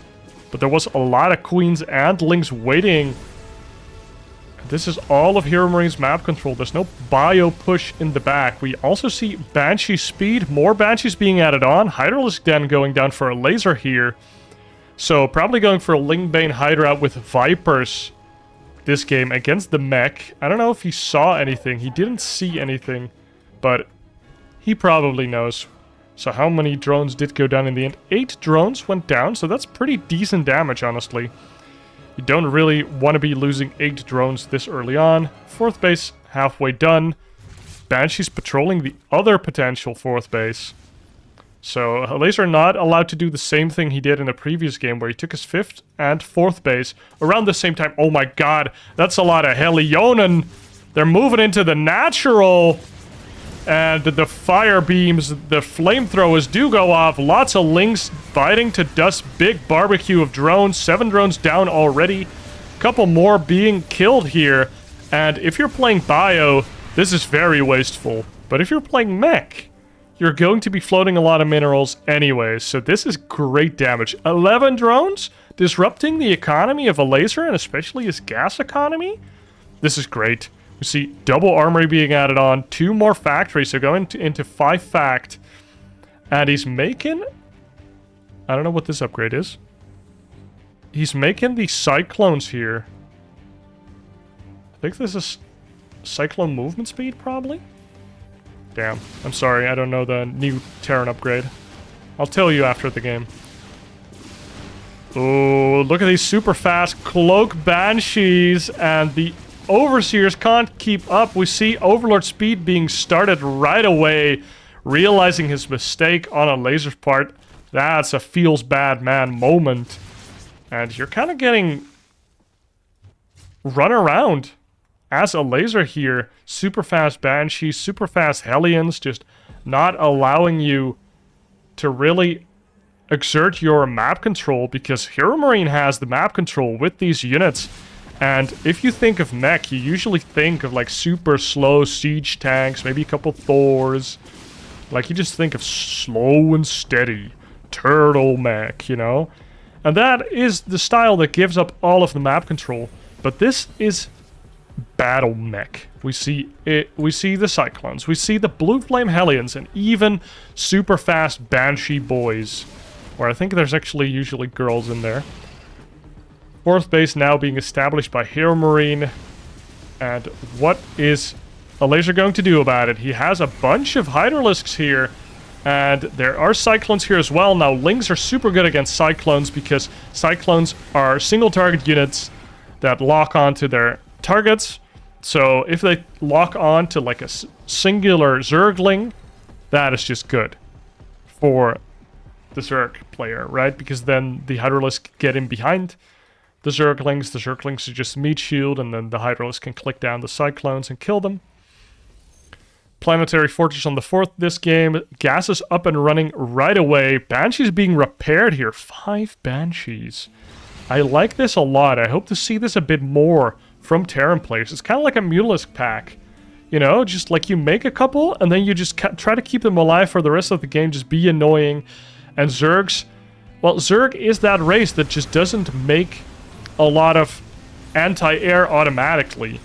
But there was a lot of Queens and Lings waiting. This is all of HeRoMaRiNE's map control. There's no bio push in the back. We also see Banshee speed. More Banshees being added on. Hydralisk then going down for a Elazer here. So, probably going for a Lingbane Hydra with Vipers this game against the Mech. I don't know if he saw anything. He didn't see anything, but he probably knows. So, how many drones did go down in the end? 8 drones went down, so that's pretty decent damage, honestly. You don't really want to be losing 8 drones this early on. 4th base halfway done. Banshee's patrolling the other potential 4th base. So, Elazer not allowed to do the same thing he did in the previous game, where he took his 5th and 4th base around the same time. Oh my god, that's a lot of Helionen. They're moving into the natural. And the fire beams, the flamethrowers do go off. Lots of Lings biting to dust. Big barbecue of drones. 7 drones down already. Couple more being killed here. And if you're playing Bio, this is very wasteful. But if you're playing Mech, you're going to be floating a lot of minerals anyways, so this is great damage. 11 drones, disrupting the economy of Elazer, and especially his gas economy. This is great. We see double armory being added on, 2 more factories, so going into 5 fact. And he's making... I don't know what this upgrade is. He's making the Cyclones here. I think this is Cyclone movement speed, probably? Damn, I'm sorry, I don't know the new Terran upgrade. I'll tell you after the game. Oh, look at these super fast Cloak Banshees, and the Overseers can't keep up. We see Overlord speed being started right away, realizing his mistake on Elazer's part. That's a feels bad man moment. And you're kind of getting run around as Elazer here. Super fast Banshees, super fast Hellions, just not allowing you to really exert your map control, because HeRoMaRinE has the map control with these units. And if you think of Mech, you usually think of like super slow siege tanks, maybe a couple Thors. Like, you just think of slow and steady turtle Mech, you know? And that is the style that gives up all of the map control. But this is battle Mech. We see it. We see the Cyclones. We see the Blue Flame Hellions, and even super fast Banshee boys. Or I think there's actually usually girls in there. 4th base now being established by HeRoMaRinE. And what is Elazer going to do about it? He has a bunch of Hydralisks here. And there are Cyclones here as well. Now, Lings are super good against Cyclones, because Cyclones are single target units that lock onto their targets. So if they lock on to like a singular Zergling, that is just good for the Zerg player, right? Because then the HeRoLisk get in behind the Zerglings just meat shield, and then the HeRoLisk can click down the Cyclones and kill them. Planetary Fortress on the 4th this game. Gas is up and running right away. Banshees being repaired here. 5 Banshees. I like this a lot. I hope to see this a bit more from Terran players. It's kind of like a Mutalisk pack. You know, just like you make a couple, and then you just try to keep them alive for the rest of the game. Just be annoying. And Zergs... Well, Zerg is that race that just doesn't make a lot of anti-air automatically.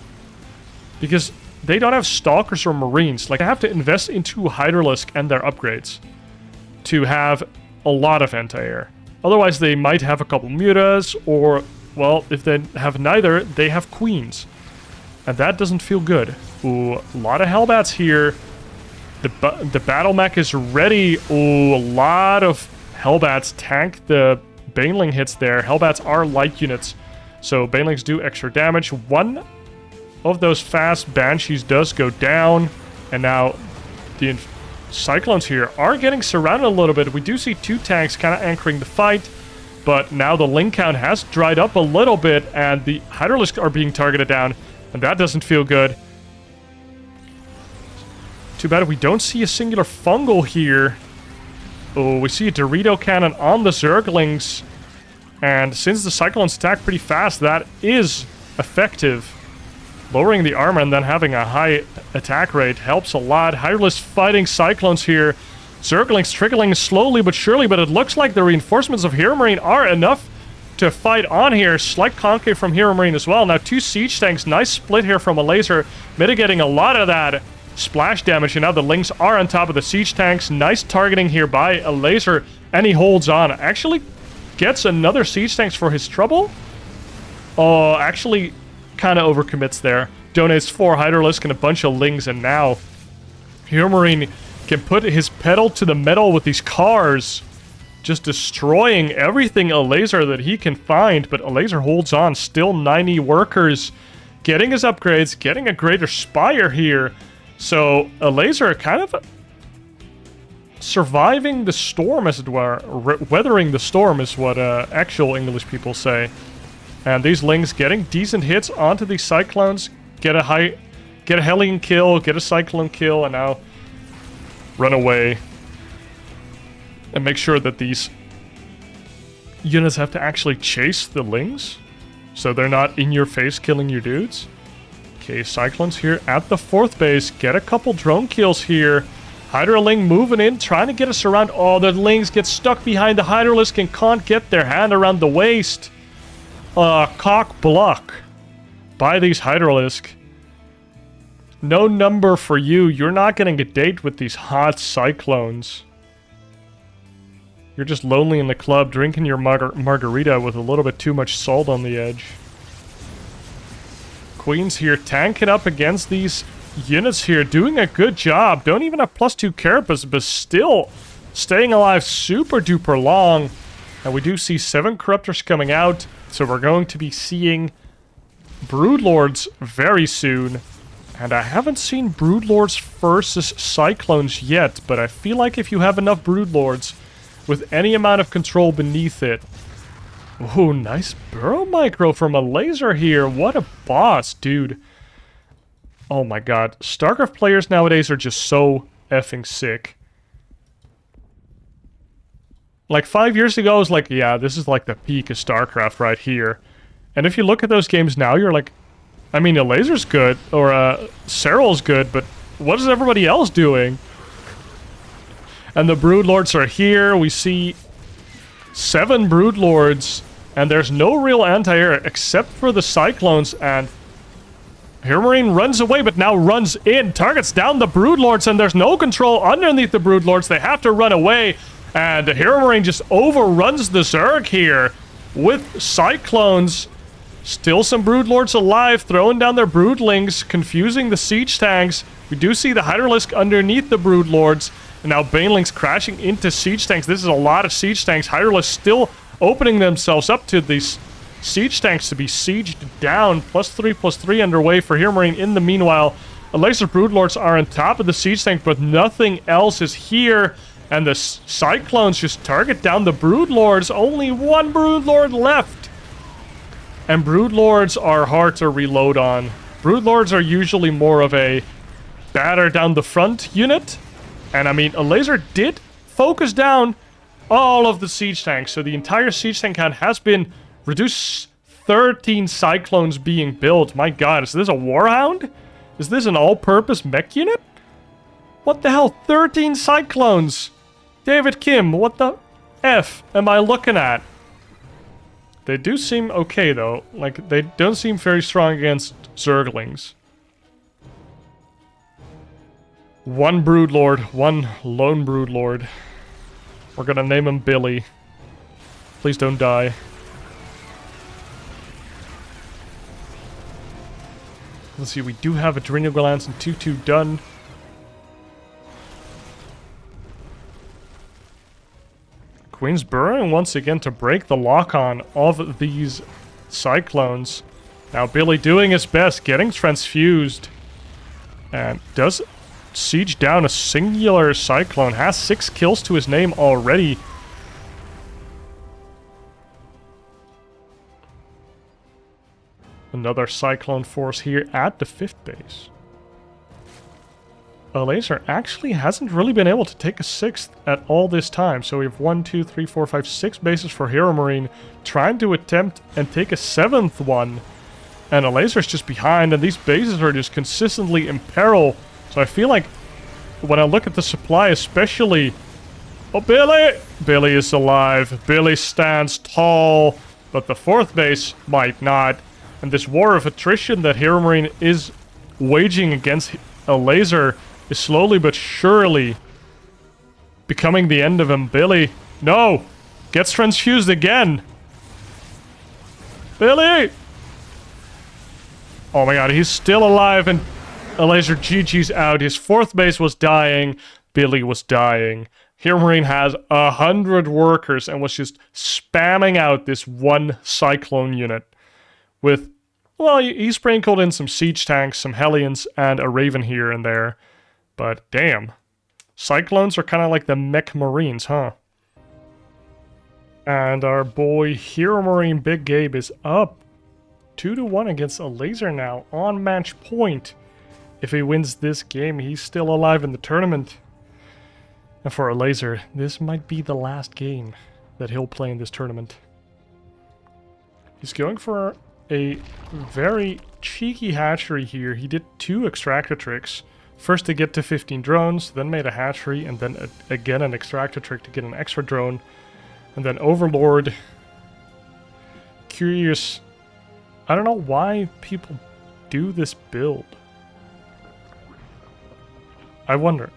Because they don't have Stalkers or Marines. Like, I have to invest into HeRoLisk and their upgrades to have a lot of anti-air. Otherwise, they might have a couple Mutas, or, well, if they have neither, they have Queens. And that doesn't feel good. Ooh, a lot of Hellbats here. The battle mech is ready. Ooh, a lot of Hellbats tank the Baneling hits there. Hellbats are light units, so Banelings do extra damage. One of those fast Banshees does go down, and now the Cyclones here are getting surrounded a little bit. We do see 2 tanks kind of anchoring the fight, but now the link count has dried up a little bit, and the HeRoLisk are being targeted down, and that doesn't feel good. Too bad we don't see a singular fungal here. Oh, we see a Dorito cannon on the Zerglings, and since the Cyclones attack pretty fast, that is effective. Lowering the armor and then having a high attack rate helps a lot. HeRoLisk fighting Cyclones here. Zerglings trickling slowly but surely, but it looks like the reinforcements of HeRoMaRinE are enough to fight on here. Slight concave from HeRoMaRinE as well. Now 2 siege tanks. Nice split here from Elazer, mitigating a lot of that splash damage. And now the Lings are on top of the siege tanks. Nice targeting here by Elazer, and he holds on. Actually gets another siege tanks for his trouble. Oh, actually kind of overcommits there. Donates 4 HeRoLisk and a bunch of Lings, and now HeRoMaRinE can put his pedal to the metal with these cars, just destroying everything Elazer that he can find. But Elazer holds on, still 90 workers, getting his upgrades, getting a greater spire here. So Elazer kind of surviving the storm, as it were. Weathering the storm is what actual English people say. And these Lings getting decent hits onto these Cyclones. Get a Hellion kill, get a Cyclone kill, and now run away. And make sure that these units have to actually chase the Lings, so they're not in your face killing your dudes. Okay, Cyclones here at the 4th base. Get a couple drone kills here. HydroLing moving in, trying to get us around. Oh, the Lings get stuck behind the HydroLisk and can't get their hand around the waist. Cock block by these HydroLisk. No number for you. You're not getting a date with these hot Cyclones. You're just lonely in the club, drinking your margarita with a little bit too much salt on the edge. Queens here tanking up against these units here, doing a good job. Don't even have +2 carapace, but still staying alive super duper long. And we do see 7 Corruptors coming out, so we're going to be seeing Broodlords very soon. And I haven't seen Broodlords versus Cyclones yet, but I feel like if you have enough Broodlords with any amount of control beneath it... Ooh, nice Burrow micro from Elazer here. What a boss, dude. Oh my god. StarCraft players nowadays are just so effing sick. Like 5 years ago, I was like, yeah, this is like the peak of StarCraft right here. And if you look at those games now, you're like, I mean, Elazer's good, or Serral's good, but what is everybody else doing? And the Broodlords are here. We see 7 Broodlords, and there's no real anti-air except for the Cyclones, and HeRoMaRinE runs away, but now runs in, targets down the Broodlords, and there's no control underneath the Broodlords. They have to run away, and HeRoMaRinE just overruns the Zerg here with Cyclones. Still some Broodlords alive, throwing down their Broodlings, confusing the siege tanks. We do see the HydroLisk underneath the Broodlords, and now Banelings crashing into siege tanks. This is a lot of siege tanks. HydroLisk still opening themselves up to these siege tanks to be sieged down. +3/+3 underway for HeRoMaRinE. In the meanwhile, Elazer Broodlords are on top of the siege tank, but nothing else is here. And the Cyclones just target down the Broodlords. Only one Broodlord left. And Broodlords are hard to reload on. Broodlords are usually more of a batter down the front unit. And I mean, Elazer did focus down all of the siege tanks. So the entire siege tank count has been reduced. 13 Cyclones being built. My god, is this a Warhound? Is this an all-purpose mech unit? What the hell? 13 Cyclones! David Kim, what the F am I looking at? They do seem okay, though. Like, they don't seem very strong against Zerglings. One Broodlord. One lone Broodlord. We're gonna name him Billy. Please don't die. Let's see, we do have Adrenal Glands and 2-2 done. Queen's burrowing once again to break the lock-on of these Cyclones. Now Billy doing his best, getting transfused. And does siege down a singular Cyclone. Has 6 kills to his name already. Another Cyclone force here at the 5th base. Elazer actually hasn't really been able to take a 6th at all this time. So we have 1, 2, 3, 4, 5, 6 bases for HeRoMaRinE trying to attempt and take a 7th one. And Elazer's just behind, and these bases are just consistently in peril. So I feel like when I look at the supply especially... Oh, Billy! Billy is alive. Billy stands tall, but the 4th base might not. And this war of attrition that HeRoMaRinE is waging against Elazer is slowly but surely becoming the end of him. Billy, no! Gets transfused again! Billy! Oh my god, he's still alive and Elazer GG's out. His 4th base was dying. Billy was dying. HeRoMaRinE has 100 workers and was just spamming out this one Cyclone unit. With, well, he sprinkled in some siege tanks, some Hellions, and a Raven here and there. But damn. Cyclones are kind of like the mech marines, huh? And our boy HeRoMaRinE Big Gabe is up 2-1 against Elazer now on match point. If he wins this game, he's still alive in the tournament. And for Elazer, this might be the last game that he'll play in this tournament. He's going for a very cheeky hatchery here. He did 2 extractor tricks. First to get to 15 drones, then made a hatchery, and then again an extractor trick to get an extra drone. And then Overlord. Curious. I don't know why people do this build. I wonder.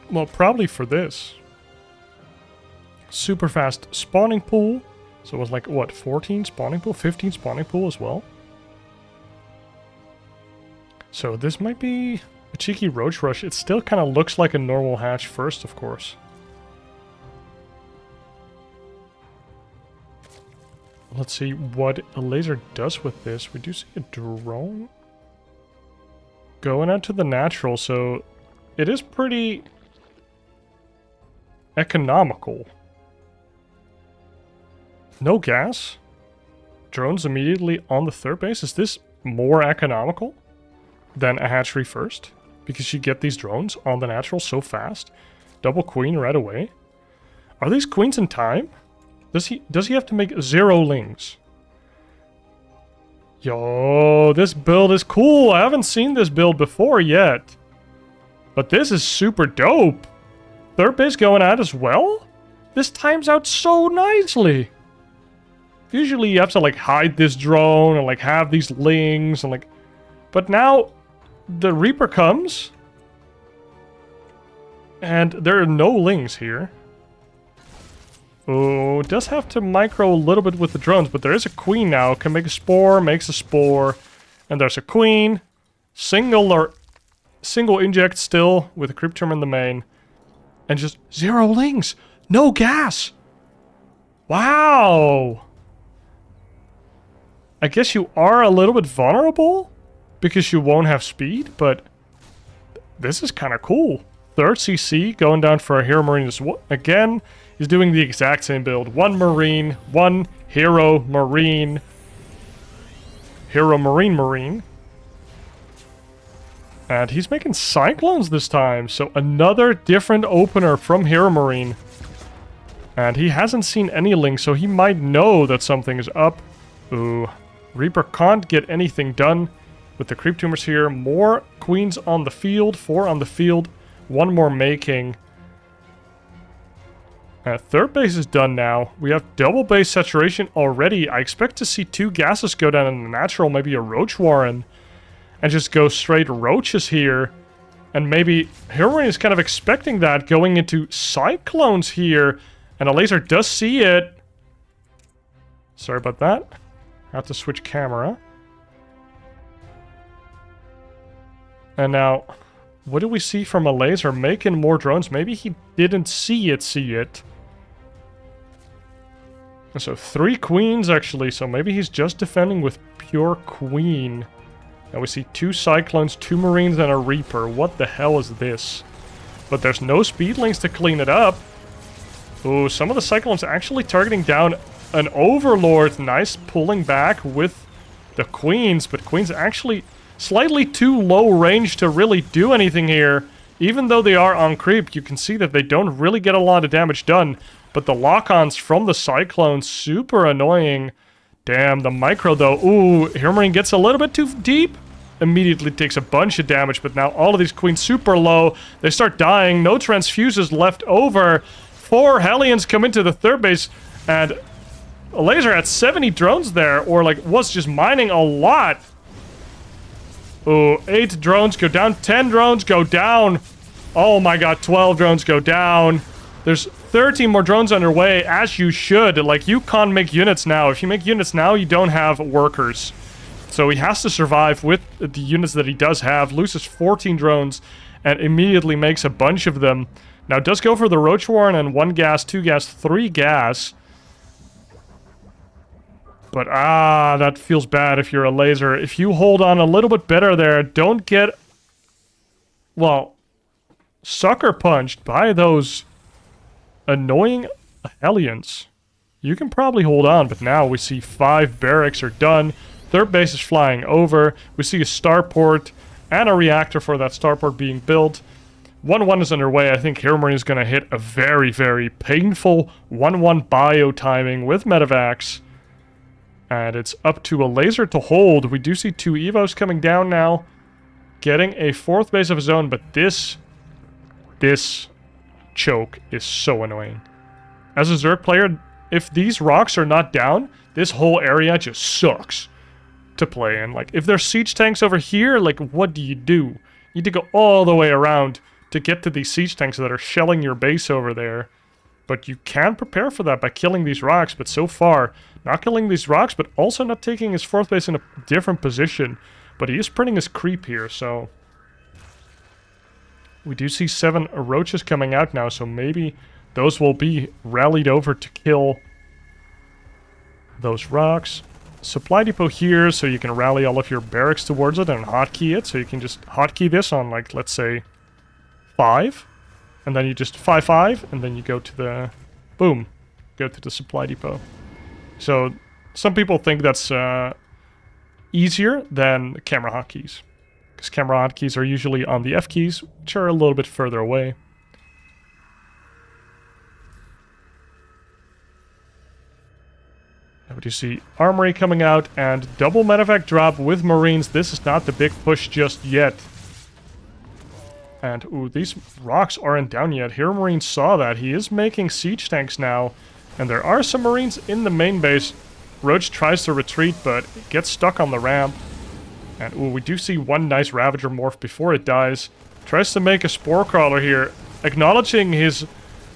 Well, probably for this. Super fast spawning pool. So it was like, what, 14 spawning pool? 15 spawning pool as well? So this might be a cheeky roach rush. It still kind of looks like a normal hatch first, of course. Let's see what Elazer does with this. We do see a drone going out to the natural, so it is pretty economical. No gas. Drones immediately on the 3rd base. Is this more economical than a hatchery first? Because you get these drones on the natural so fast. Double queen right away. Are these queens in time? Does he have to make 0 lings? Yo, this build is cool. I haven't seen this build before yet. But this is super dope. 3rd base going out as well? This times out so nicely. Usually you have to like hide this drone and like have these lings and like... But now the Reaper comes. And there are no lings here. Oh, it does have to micro a little bit with the drones, but there is a queen now. Can make a spore, makes a spore. And there's a queen. Single inject still with a creep term in the main. And just 0 lings. No gas. Wow. I guess you are a little bit vulnerable because you won't have speed, but this is kind of cool. third CC going down for a HeRoMaRinE again. He's doing the exact same build. One Marine, one HeRoMaRinE. HeRoMaRinE. And he's making Cyclones this time. So another different opener from HeRoMaRinE. And he hasn't seen any links, so he might know that something is up. Ooh. Reaper can't get anything done with the creep tumors here. More queens on the field. 4 on the field. 1 more making. Third base is done now. We have double base saturation already. I expect to see 2 gases go down in the natural, maybe a Roach Warren. And just go straight Roaches here. And maybe HeRoMaRinE is kind of expecting that, going into Cyclones here. And Elazer does see it. Sorry about that. Have to switch camera. And now, what do we see from Elazer? Making more drones. Maybe he didn't see it. So 3 queens, actually. So maybe he's just defending with pure queen. Now we see 2 Cyclones, 2 Marines, and a Reaper. What the hell is this? But there's no speedlings to clean it up. Ooh, some of the Cyclones actually targeting down an Overlord. Nice pulling back with the Queens. But Queens actually slightly too low range to really do anything here. Even though they are on creep, you can see that they don't really get a lot of damage done. But the lock-ons from the Cyclones, super annoying. Damn, the micro though. Ooh, HeRoMaRinE gets a little bit too deep. Immediately takes a bunch of damage, but now all of these queens super low. They start dying. No transfuses left over. 4 Hellions come into the third base, and Elazer had 70 drones there, or like was just mining a lot. Ooh, 8 drones go down. 10 drones go down. Oh my god, 12 drones go down. There's 13 more drones underway, as you should. Like, you can't make units now. If you make units now, you don't have workers. So he has to survive with the units that he does have. Loses 14 drones and immediately makes a bunch of them. Now, does go for the Roach Warren and 1 gas, 2 gas, 3 gas. But, that feels bad if you're Elazer. If you hold on a little bit better there, don't get, well, sucker punched by those annoying Hellions. You can probably hold on, but now we see 5 barracks are done. Third base is flying over. We see a starport and a reactor for that starport being built. 1-1 is underway. I think HeRoMaRinE is going to hit a very, very painful 1-1 bio timing with Maphack. And it's up to Elazer to hold. We do see 2 Evos coming down now. Getting a 4th base of his own, but this choke is so annoying. As a Zerg player, if these rocks are not down, this whole area just sucks to play in. Like, if there's siege tanks over here, like, what do? You need to go all the way around to get to these siege tanks that are shelling your base over there. But you can prepare for that by killing these rocks, but so far, not killing these rocks, but also not taking his 4th base in a different position. But he is printing his creep here, so we do see 7 roaches coming out now, so maybe those will be rallied over to kill those rocks. Supply depot here, so you can rally all of your barracks towards it and hotkey it. So you can just hotkey this on, like, let's say 5. And then you just 5-5, and then you go to the, boom, go to the supply depot. So some people think that's easier than camera hotkeys, because camera hotkeys are usually on the F keys, which are a little bit further away. Now you see armory coming out and double medevac drop with Marines. This is not the big push just yet. And, ooh, these rocks aren't down yet. HeRoMaRinE saw that. He is making siege tanks now. And there are some Marines in the main base. Roach tries to retreat, but gets stuck on the ramp. And, ooh, we do see 1 nice Ravager morph before it dies. Tries to make a Spore Crawler here, acknowledging his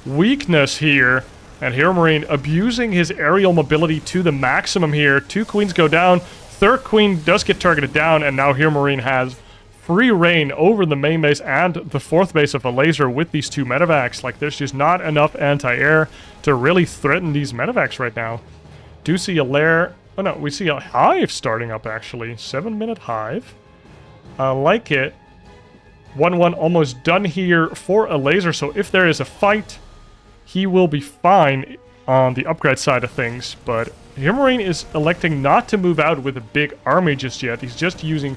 weakness here. And HeRoMaRinE abusing his aerial mobility to the maximum here. 2 queens go down. 3rd queen does get targeted down, and now HeRoMaRinE has free reign over the main base and the 4th base of Elazer with these 2 medevacs. Like, there's just not enough anti-air to really threaten these medevacs right now. Do see a lair. Oh no, we see a hive starting up actually. 7-minute hive. I like it. 1-1 almost done here for Elazer, so if there is a fight, he will be fine on the upgrade side of things. But HeRoMaRinE is electing not to move out with a big army just yet. He's just using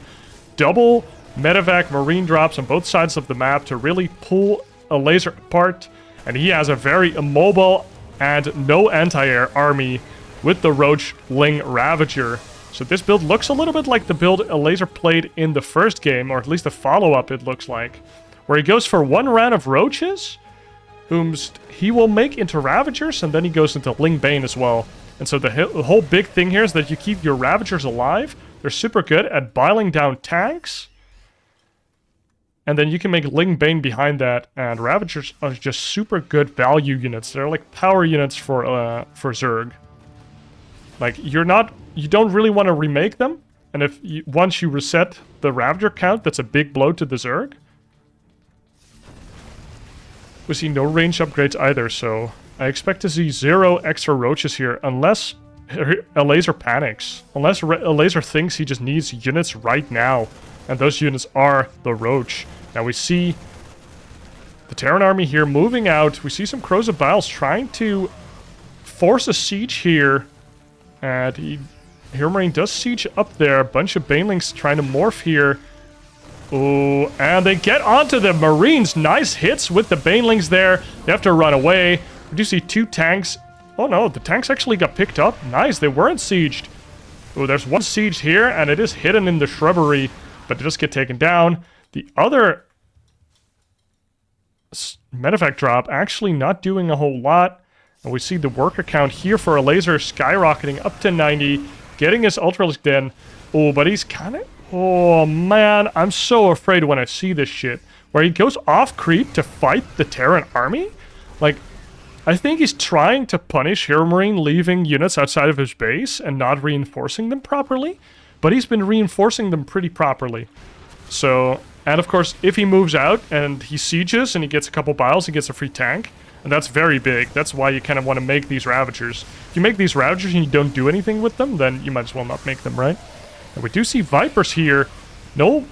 double medevac marine drops on both sides of the map to really pull Elazer apart. And he has a very immobile and no anti-air army with the Roachling Ravager. So this build looks a little bit like the build Elazer played in the first game, or at least the follow-up it looks like, where he goes for one round of Roaches, whom he will make into Ravagers, and then he goes into Ling Bane as well. And so the whole big thing here is that you keep your Ravagers alive. They're super good at biling down tanks. And then you can make Ling Bane behind that, and Ravagers are just super good value units. They're like power units for Zerg. Like, you don't really want to remake them, and once you reset the Ravager count, that's a big blow to the Zerg. We see no range upgrades either, so I expect to see 0 extra Roaches here, unless Elazer panics. Unless Elazer thinks he just needs units right now, and those units are the Roach. Now we see the Terran army here moving out. We see some Crows of Biles trying to force a siege here. And HeRoMaRinE does siege up there. A bunch of Banelings trying to morph here. Ooh, and they get onto the Marines. Nice hits with the Banelings there. They have to run away. We do see 2 tanks. Oh no, the tanks actually got picked up. Nice, they weren't sieged. Ooh, there's one siege here, and it is hidden in the shrubbery. But it does get taken down. The other medevac drop actually not doing a whole lot. And we see the worker count here for Elazer skyrocketing up to 90, getting his Ultralisk den. Oh, but he's kind of... Oh, man, I'm so afraid when I see this shit. Where he goes off creep to fight the Terran army? Like, I think he's trying to punish HeRoMaRinE leaving units outside of his base and not reinforcing them properly. But he's been reinforcing them pretty properly. So, and of course, if he moves out and he sieges and he gets a couple biles, he gets a free tank. And that's very big. That's why you kind of want to make these Ravagers. If you make these Ravagers and you don't do anything with them, then you might as well not make them, right? And we do see Vipers here. No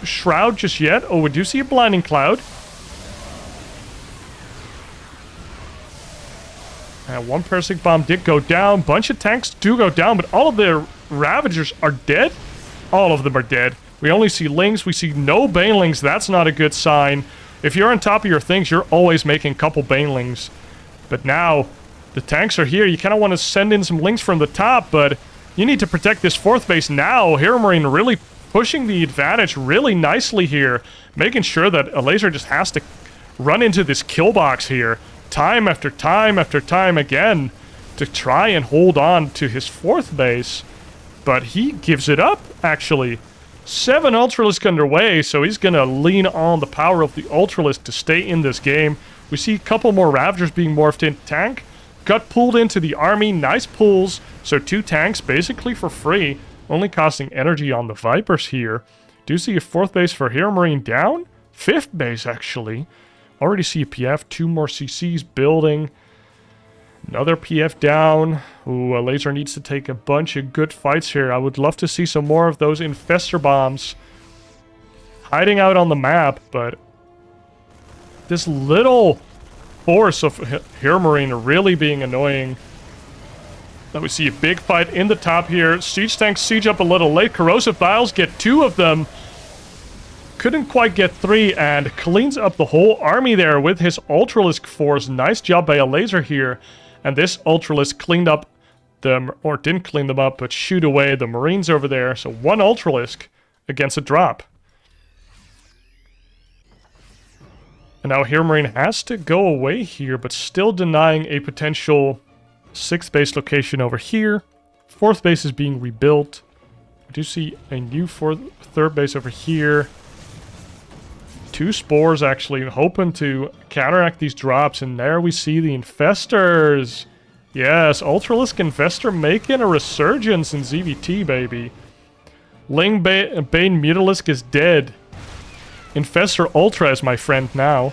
Shroud just yet. Oh, we do see a Blinding Cloud. And one Parasitic Bomb did go down. Bunch of tanks do go down, but all of their Ravagers are dead. All of them are dead. We only see Lings. We see no Banelings. That's not a good sign. If you're on top of your things, you're always making a couple Banelings. But now, the tanks are here. You kind of want to send in some Lings from the top, but you need to protect this 4th base now. HeRoMaRinE really pushing the advantage really nicely here. Making sure that Elazer just has to run into this kill box here. Time after time after time again. To try and hold on to his 4th base. But he gives it up, actually. 7 Ultralisk underway, so he's gonna lean on the power of the Ultralisk to stay in this game. We see a couple more Ravagers being morphed into tank. Got pulled into the army, nice pulls. So 2 tanks basically for free, only costing energy on the Vipers here. Do see a 4th base for HeRoMaRinE down? 5th base, actually. Already see a PF, 2 more CCs building. Another PF down. Ooh, Elazer needs to take a bunch of good fights here. I would love to see some more of those Infestor bombs hiding out on the map, but this little force of HeRoMaRinE really being annoying. Now we see a big fight in the top here. Siege tanks siege up a little late. Corrosive Biles get 2 of them. Couldn't quite get 3 and cleans up the whole army there with his Ultralisk force. Nice job by Elazer here. And this Ultralisk cleaned up them, or didn't clean them up, but shoot away the Marines over there. So 1 Ultralisk against a drop. And now HeRoMaRinE has to go away here, but still denying a potential 6th base location over here. 4th base is being rebuilt. I do see a new 3rd base over here. 2 spores, actually, hoping to counteract these drops. And there we see the Infestors. Yes, Ultralisk Infestor making a resurgence in ZVT, baby. Ling Bane Mutalisk is dead. Infestor Ultra is my friend now.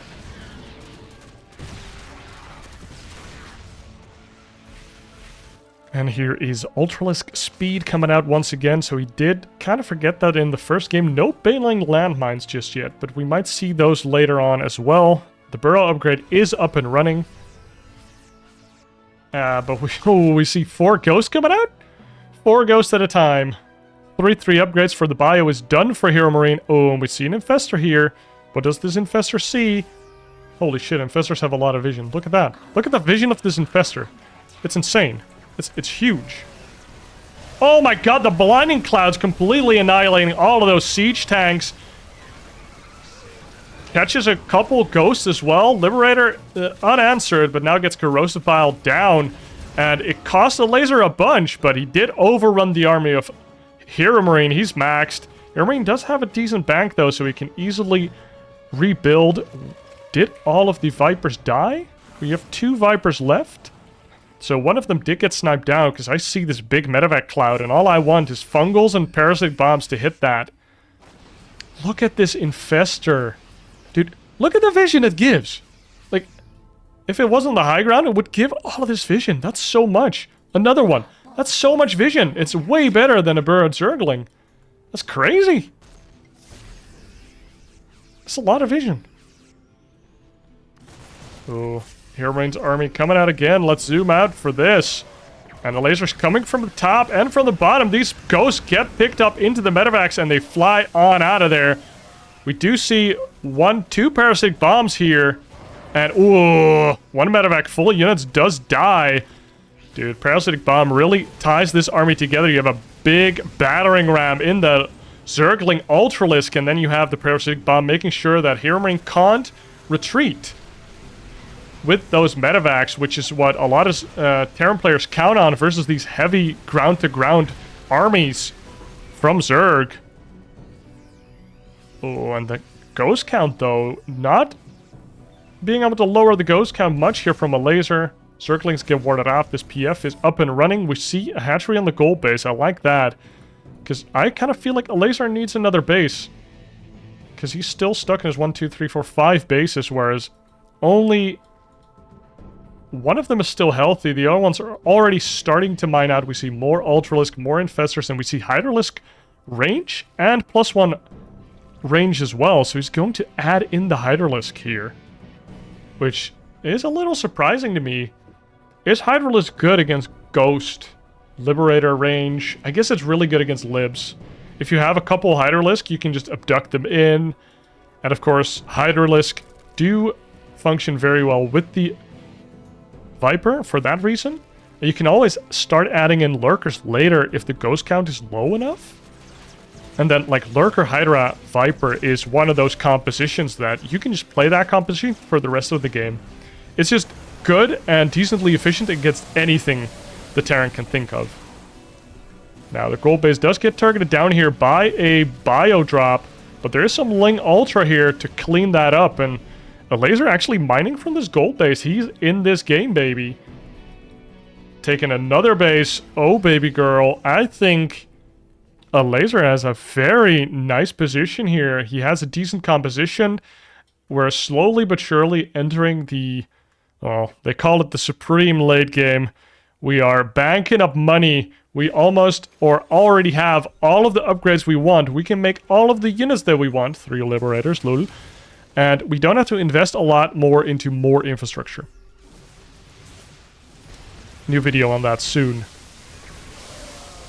And here is Ultralisk speed coming out once again. So he did kind of forget that in the first game. No Baneling landmines just yet, but we might see those later on as well. The Burrow upgrade is up and running. But we see 4 ghosts coming out? 4 ghosts at a time. 3 upgrades for the bio is done for HeRoMaRinE. Oh, and we see an Infestor here. What does this Infestor see? Holy shit, Infestors have a lot of vision. Look at that. Look at the vision of this Infestor. It's insane. It's huge. Oh my god, the blinding clouds completely annihilating all of those siege tanks. Catches a couple ghosts as well. Liberator unanswered, but now gets corrosive pile down. And it cost Elazer a bunch, but he did overrun the army of HeRoMaRinE. He's maxed. HeRoMaRinE does have a decent bank though, so he can easily rebuild. Did all of the Vipers die? We have 2 Vipers left. So one of them did get sniped down because I see this big Maphack cloud and all I want is fungals and parasitic bombs to hit that. Look at this Infestor. Dude, look at the vision it gives. Like, if it wasn't the high ground, it would give all of this vision. That's so much. Another one. That's so much vision. It's way better than a Burrow Zergling. That's crazy. That's a lot of vision. Oh. HeRoMaRINE's army coming out again. Let's zoom out for this. And the Elazer's coming from the top and from the bottom. These ghosts get picked up into the Maphack and they fly on out of there. We do see 2 parasitic bombs here. And, ooh, 1 Maphack full of units does die. Dude, parasitic bomb really ties this army together. You have a big battering ram in the Zergling Ultralisk. And then you have the parasitic bomb making sure that HeRoMaRINE can't retreat with those Maphack, which is what a lot of Terran players count on versus these heavy ground-to-ground armies from Zerg. Oh, and the ghost count, though, not being able to lower the ghost count much here from Elazer. Zerglings get warded off. This PF is up and running. We see a hatchery on the gold base. I like that. Because I kind of feel like Elazer needs another base. Because he's still stuck in his 1, 2, 3, 4, 5 bases, whereas only one of them is still healthy. The other ones are already starting to mine out. We see more Ultralisk, more Infestors, and we see HydraLisk range and +1 range as well. So he's going to add in the HydraLisk here, which is a little surprising to me. Is HydraLisk good against Ghost, Liberator range? I guess it's really good against Libs. If you have a couple HydraLisk, you can just abduct them in. And of course, HydraLisk do function very well with the Viper for that reason. You can always start adding in Lurkers later if the ghost count is low enough. And then, like, Lurker, Hydra, Viper is one of those compositions that you can just play that composition for the rest of the game. It's just good and decently efficient against anything the Terran can think of. Now, the gold base does get targeted down here by a bio drop, but there is some Ling Ultra here to clean that up, and Elazer actually mining from this gold base. He's in this game, baby. Taking another base. Oh, baby girl. I think Elazer has a very nice position here. He has a decent composition. We're slowly but surely entering the... oh, they call it the supreme late game. We are banking up money. We almost or already have all of the upgrades we want. We can make all of the units that we want. 3 Liberators, lol. And we don't have to invest a lot more into more infrastructure. New video on that soon.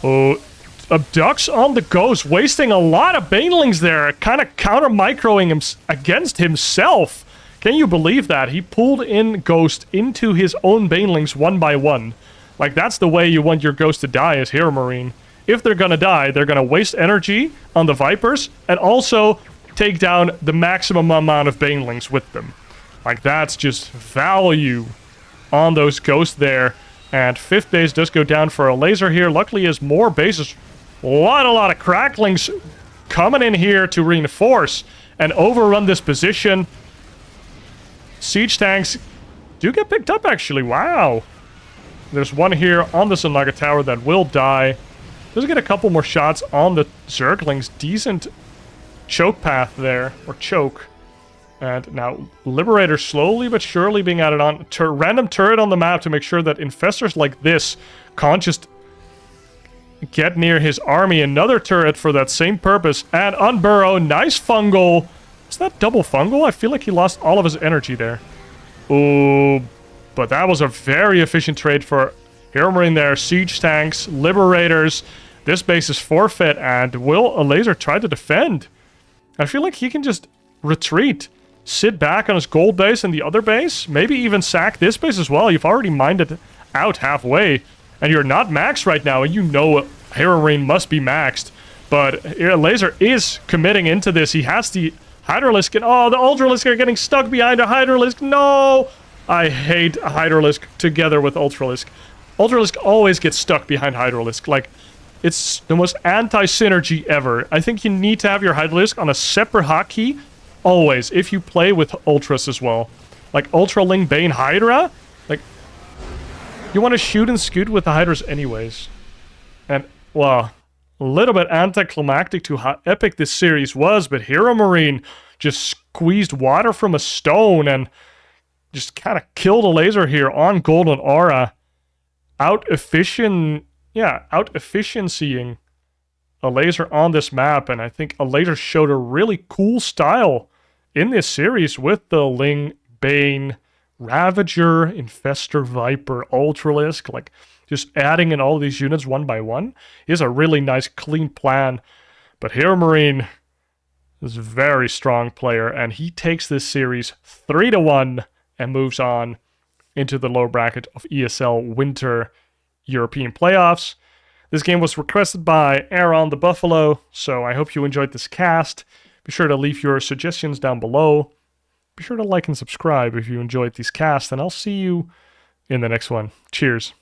Oh, abducts on the ghost, wasting a lot of banelings there, kind of counter-microing him against himself. Can you believe that? He pulled in Ghost into his own banelings 1 by 1. Like, that's the way you want your Ghost to die as HeRoMaRINE. If they're gonna die, they're gonna waste energy on the Vipers, and also take down the maximum amount of banelings with them. Like, that's just value on those Ghosts there. And 5th base does go down for Elazer here. Luckily, he has more bases. A lot of cracklings coming in here to reinforce and overrun this position. Siege tanks do get picked up, actually. Wow. There's one here on the Sunlaga Tower that will die. Does get a couple more shots on the Zerglings. Decent choke path there, or choke. And now Liberator slowly but surely being added on to random turret on the map to make sure that infestors like this can't just get near his army. Another turret for that same purpose. And on Burrow, nice fungal. Was that double fungal? I feel like he lost all of his energy there. Ooh, but that was a very efficient trade for HeRoMaRinE there. Siege tanks, Liberators. This base is forfeit, and will Elazer try to defend? I feel like he can just retreat. Sit back on his gold base and the other base. Maybe even sack this base as well. You've already mined it out halfway. And you're not maxed right now, and you know HeRoMaRinE must be maxed. But Elazer is committing into this. He has the Hydralisk, and oh, the Ultralisk are getting stuck behind a Hydralisk. No! I hate Hydralisk together with Ultralisk. Ultralisk always gets stuck behind Hydralisk. Like, it's the most anti-synergy ever. I think you need to have your Hydralisk on a separate hotkey. Always, if you play with Ultras as well. Like Ultraling Bane Hydra. Like, you want to shoot and scoot with the Hydras anyways. And, well, a little bit anticlimactic to how epic this series was, but HeRoMaRinE just squeezed water from a stone and just kind of killed Elazer here on Goldenaura. Out-efficiencying Elazer on this map, and I think Elazer showed a really cool style in this series with the Ling, Bane, Ravager, Infestor, Viper, Ultralisk, like just adding in all these units one by one is a really nice clean plan. But HeRoMaRinE is a very strong player, and he takes this series 3-1 and moves on into the lower bracket of ESL Winter European Playoffs. This game was requested by Aaron the Buffalo, so I hope you enjoyed this cast. Be sure to leave your suggestions down below. Be sure to like and subscribe if you enjoyed these casts, and I'll see you in the next one. Cheers.